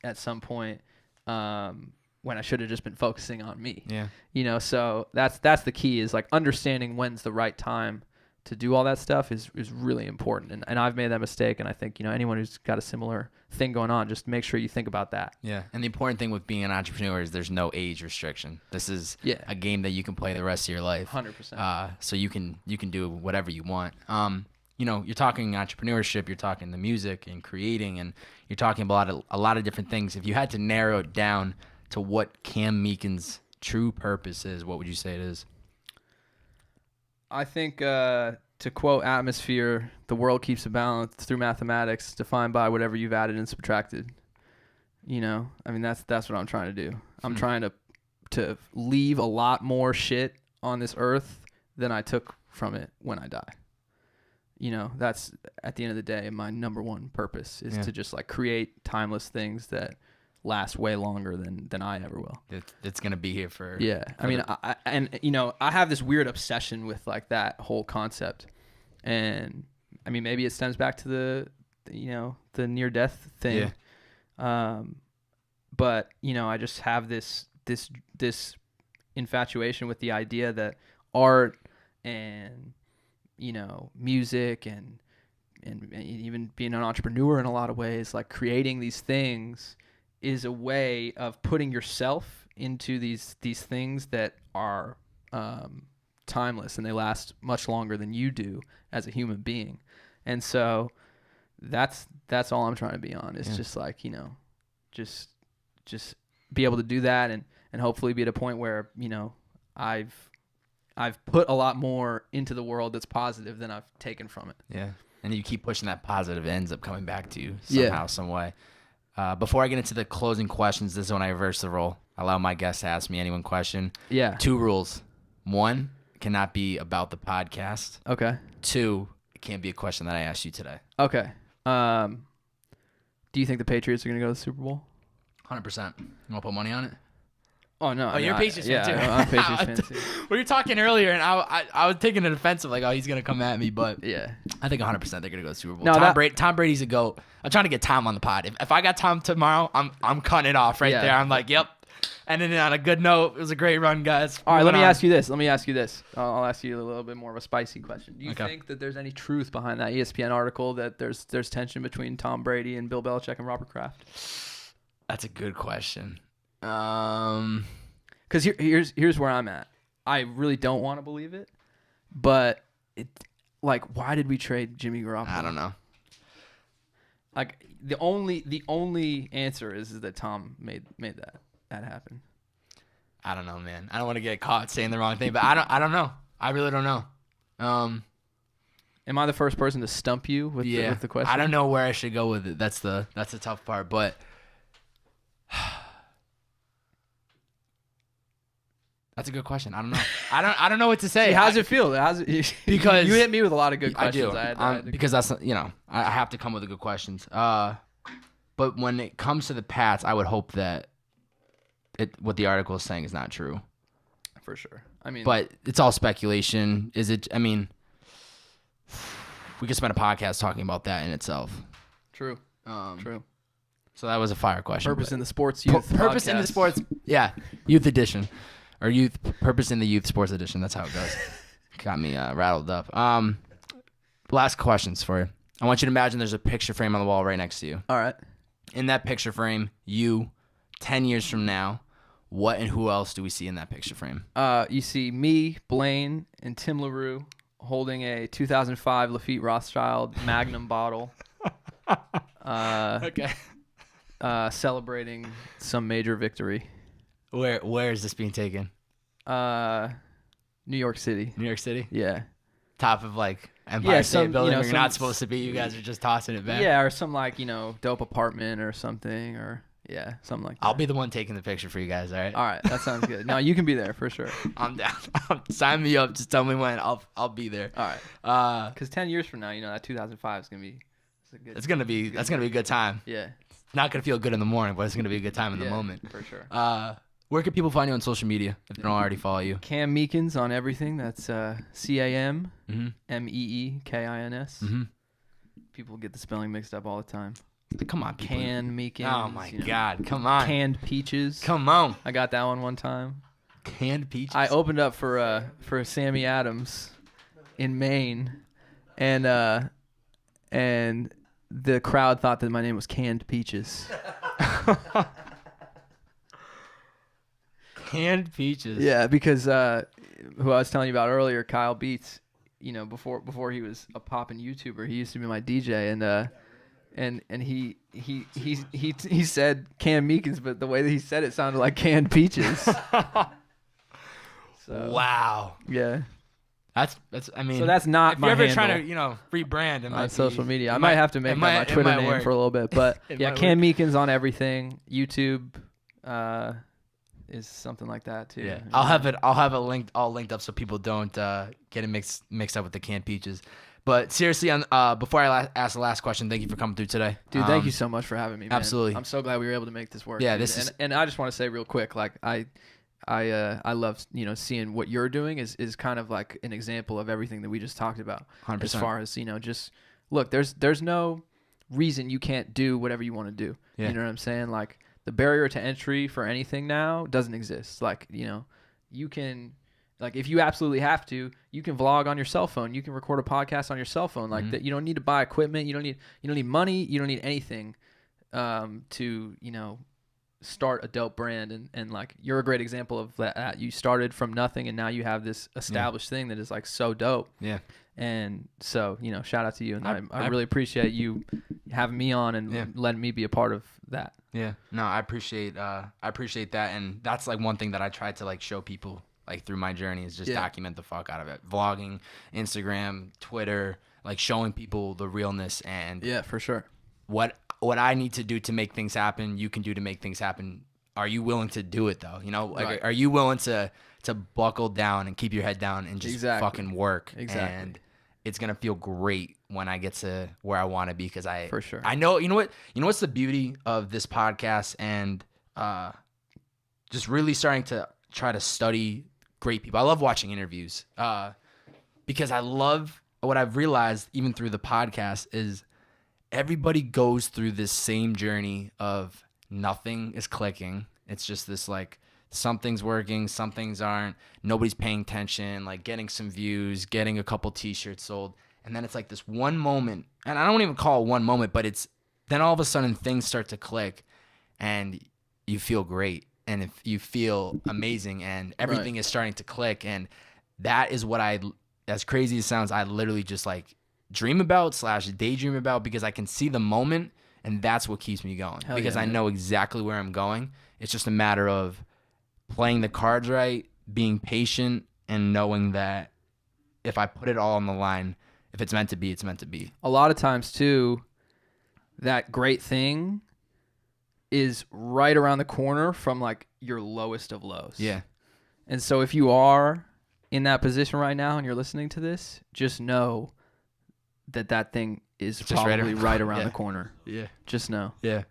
C: at some point when I should have just been focusing on me. Yeah. You know, so that's the key, is like understanding when's the right time to do all that stuff is really important. And I've made that mistake, and I think, you know, anyone who's got a similar thing going on, just make sure you think about that.
B: Yeah. And the important thing with being an entrepreneur is there's no age restriction. This is a game that you can play the rest of your life.
C: 100%.
B: So you can do whatever you want. You know, you're talking entrepreneurship, you're talking the music and creating, and you're talking about a lot of different things. If you had to narrow it down to what Cam Meekins' true purpose is, what would you say it is?
C: I think, to quote Atmosphere, the world keeps a balance through mathematics defined by whatever you've added and subtracted. You know, I mean, that's what I'm trying to do. I'm trying to leave a lot more shit on this earth than I took from it when I die. You know, that's, at the end of the day, my number one purpose is to just like create timeless things that last way longer than I ever will.
B: It's gonna be here for
C: I mean, and you know, I have this weird obsession with like that whole concept, and I mean, maybe it stems back to the you know, the near death thing. But you know, I just have this infatuation with the idea that art and, you know, music and even being an entrepreneur in a lot of ways, like creating these things is a way of putting yourself into these things that are timeless and they last much longer than you do as a human being. And so that's all I'm trying to be on. It's just like, you know, just be able to do that and hopefully be at a point where, you know, I've put a lot more into the world that's positive than I've taken from it.
B: Yeah. And you keep pushing that positive, it ends up coming back to you somehow, some way. Before I get into the closing questions, this is when I reverse the role. I allow my guests to ask me any one question.
C: Yeah.
B: 2 rules. 1, cannot be about the podcast.
C: Okay.
B: 2, it can't be a question that I asked you today.
C: Okay. Do you think the Patriots are going to go to the Super Bowl?
B: 100%. You want to put money on it?
C: Oh, no.
B: Oh, you're a Patriots fan, too.
C: I'm a Patriots fan, too.
B: We were talking earlier, and I was taking it offensive, like, oh, he's going to come at me, but
C: yeah,
B: I think 100% they're going to go to the Super Bowl.
C: No,
B: Tom Brady's a GOAT. I'm trying to get Tom on the pod. If I got Tom tomorrow, I'm cutting it off right there. I'm like, yep. And then on a good note, it was a great run, guys.
C: All right, let me ask you this. I'll ask you a little bit more of a spicy question. Do you think that there's any truth behind that ESPN article that there's tension between Tom Brady and Bill Belichick and Robert Kraft?
B: That's a good question.
C: Because here's where I'm at. I really don't want to believe it, but why did we trade Jimmy Garoppolo?
B: I don't know.
C: Like the only answer is that Tom made that happen.
B: I don't know, man. I don't want to get caught saying the wrong thing, but I don't know. I really don't know.
C: Am I the first person to stump you with the question?
B: I don't know where I should go with it. That's the tough part, but that's a good question. I don't know. I don't know what to say.
C: See, how's it feel? Because you hit me with a lot of good questions.
B: I do. Because that's, you know, I have to come with the good questions. But when it comes to the Pats, I would hope that what the article is saying is not true.
C: For sure. I mean,
B: but it's all speculation. Is it? I mean, we could spend a podcast talking about that in itself.
C: True. True.
B: So that was a fire question.
C: Purpose in the sports youth.
B: Purpose in the sports. Yeah, youth edition, or purpose in the youth sports edition. That's how it goes. Got me rattled up. Last questions for you. I want you to imagine there's a picture frame on the wall right next to you.
C: All right.
B: In that picture frame, 10 years from now, what and who else do we see in that picture frame?
C: You see me, Blaine, and Tim LaRue holding a 2005 Lafite Rothschild Magnum bottle.
B: Okay.
C: Celebrating some major victory.
B: Where is this being taken?
C: New York City.
B: New York City?
C: Yeah.
B: Top of like Empire State Building, where you're not supposed to be. You guys are just tossing it back.
C: Yeah, or some dope apartment or something, or something like that.
B: I'll be the one taking the picture for you guys. All right.
C: All right, that sounds good. No, you can be there for sure.
B: I'm down. Sign me up. Just tell me when. I'll be there.
C: All right. Because 10 years from now, that 2005 is gonna be.
B: That's gonna be a good time.
C: Yeah.
B: It's not gonna feel good in the morning, but it's gonna be a good time in the moment.
C: For sure.
B: Where can people find you on social media if they don't already follow you?
C: Cam Meekins on everything. That's CAM MEEKINS.
B: Mm-hmm.
C: People get the spelling mixed up all the time.
B: Come on, people.
C: Can Meekins.
B: Oh my God! Come on.
C: Canned peaches.
B: Come on.
C: I got that one time.
B: Canned peaches.
C: I opened up for Sammy Adams in Maine, and the crowd thought that my name was Canned Peaches.
B: Canned peaches.
C: Yeah, because who I was telling you about earlier, Kyle Beats. Before he was a poppin' YouTuber, he used to be my DJ, and he said Canned Meekins, but the way that he said it sounded like Canned Peaches. So,
B: wow.
C: Yeah.
B: That's. I mean.
C: So that's not my
B: if you're
C: handle.
B: ever trying to rebrand
C: on social media, I might have to make that my Twitter name
B: work.
C: for a little bit, but yeah, Cam Meekins on everything. YouTube. Is something like that too.
B: Yeah, I'll have it all linked up so people don't get it mixed up with the canned peaches. But seriously, before I ask the last question, thank you for coming through today,
C: dude. Thank you so much for having me. Man.
B: Absolutely,
C: I'm so glad we were able to make this work.
B: Yeah,
C: dude. And I just want to say real quick, like I love seeing what you're doing is kind of like an example of everything that we just talked about.
B: 100%.
C: As far as just look, there's no reason you can't do whatever you want to do.
B: Yeah.
C: You know what I'm saying? Like. The barrier to entry for anything now doesn't exist. Like, you can, like, if you absolutely have to, you can vlog on your cell phone. You can record a podcast on your cell phone. Like that, you don't need to buy equipment. You don't need money. You don't need anything, to start a dope brand, and like you're a great example of that. You started from nothing and now you have this established thing that is like so dope.
B: Yeah.
C: And so, shout out to you, and I really appreciate you having me on and letting me be a part of that.
B: Yeah. No, I appreciate that, and that's like one thing that I try to like show people like through my journey is just document the fuck out of it. Vlogging, Instagram, Twitter, like showing people the realness and
C: yeah, for sure.
B: What I need to do to make things happen, you can do to make things happen. Are you willing to do it though? Like, are you willing to buckle down and keep your head down and just fucking work?
C: Exactly.
B: And it's gonna feel great when I get to where I want to be, because
C: for sure.
B: I know, what's the beauty of this podcast and just really starting to try to study great people. I love watching interviews because I love what I've realized even through the podcast is everybody goes through this same journey of nothing is clicking. It's just this like something's working, some things aren't, nobody's paying attention, like getting some views, getting a couple t-shirts sold. And then it's like this one moment, and I don't even call it one moment, but it's then all of a sudden things start to click and you feel great and if you feel amazing and everything is starting to click. And that is what as crazy as it sounds, I literally just like dream about / daydream about, because I can see the moment and that's what keeps me going.
C: Hell
B: because
C: yeah,
B: I know exactly where I'm going. It's just a matter of playing the cards right, being patient, and knowing that if I put it all on the line, if it's meant to be, it's meant to be.
C: A lot of times too, that great thing is right around the corner from like your lowest of lows.
B: Yeah.
C: And so if you are in that position right now and you're listening to this, just know that thing is
B: It's
C: probably right around the corner.
B: Yeah.
C: Just know.
B: Yeah.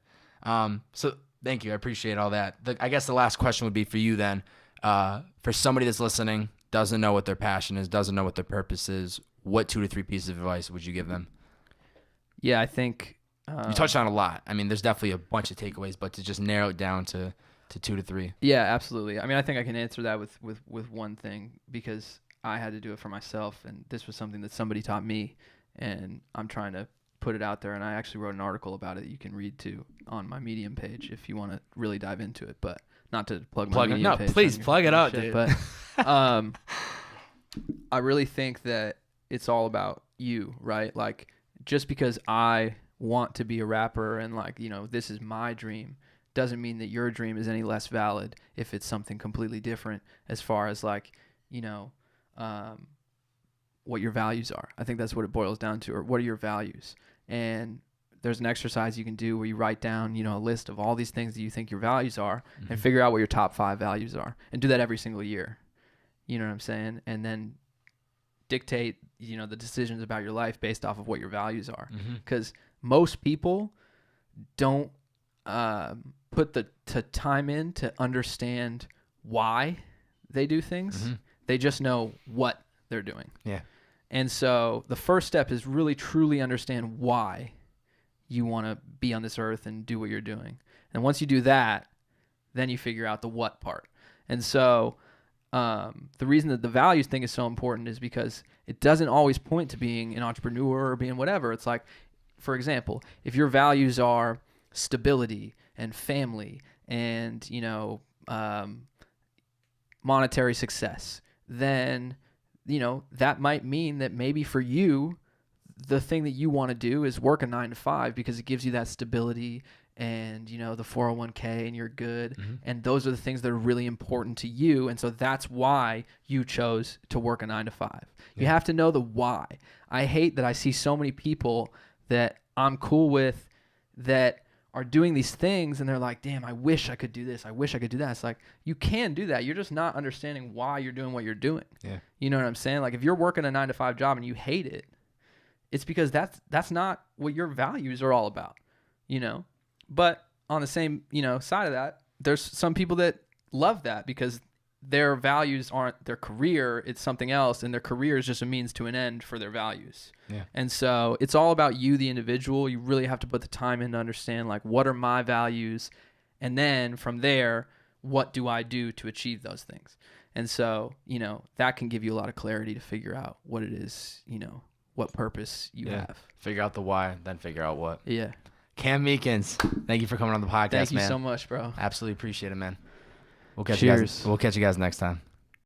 B: So thank you. I appreciate all that. I guess the last question would be for you then. For somebody that's listening, doesn't know what their passion is, doesn't know what their purpose is, what 2 to 3 pieces of advice would you give them?
C: Yeah, I think...
B: you touched on a lot. I mean, there's definitely a bunch of takeaways, but to just narrow it down to 2 to 3.
C: Yeah, absolutely. I mean, I think I can answer that with one thing, because I had to do it for myself, and this was something that somebody taught me, and I'm trying to put it out there, and I actually wrote an article about it that you can read too on my Medium page if you want to really dive into it, but not to plug my Medium page.
B: No, please plug it out, dude.
C: But I really think that it's all about you, right? Like, just because I want to be a rapper and like, this is my dream, doesn't mean that your dream is any less valid if it's something completely different as far as like, what your values are. I think that's what it boils down to, or what are your values? And there's an exercise you can do where you write down, a list of all these things that you think your values are, and figure out what your top 5 values are, and do that every single year. You know what I'm saying? And then dictate, the decisions about your life based off of what your values are. Because most people don't put the time in to understand why they do things. They just know what they're doing.
B: Yeah.
C: And so the first step is really truly understand why you want to be on this earth and do what you're doing. And once you do that, then you figure out the what part. And so the reason that the values thing is so important is because it doesn't always point to being an entrepreneur or being whatever. It's like, for example, if your values are stability and family and, monetary success, then, that might mean that maybe for you, the thing that you want to do is work a 9 to 5 because it gives you that stability and, the 401k, and you're good. And those are the things that are really important to you. And so that's why you chose to work a 9 to 5. You have to know the why. I hate that I see so many people that I'm cool with that are doing these things and they're like, damn, I wish I could do this. I wish I could do that. It's like, you can do that. You're just not understanding why you're doing what you're doing. Yeah. You know what I'm saying? Like, if you're working a 9 to 5 job and you hate it, it's because that's not what your values are all about, But on the same, side of that, there's some people that love that because their values aren't their career, it's something else, and their career is just a means to an end for their values. Yeah. And so it's all about you, the individual. You really have to put the time in to understand, like, what are my values? And then from there, what do I do to achieve those things? And so, that can give you a lot of clarity to figure out what it is, what purpose you have.
B: Figure out the why, then figure out what.
C: Yeah.
B: Cam Meekins, thank you for coming on the podcast,
C: Thank you
B: man.
C: so much, bro.
B: Absolutely appreciate it, man. We'll catch
C: Cheers.
B: you guys next time.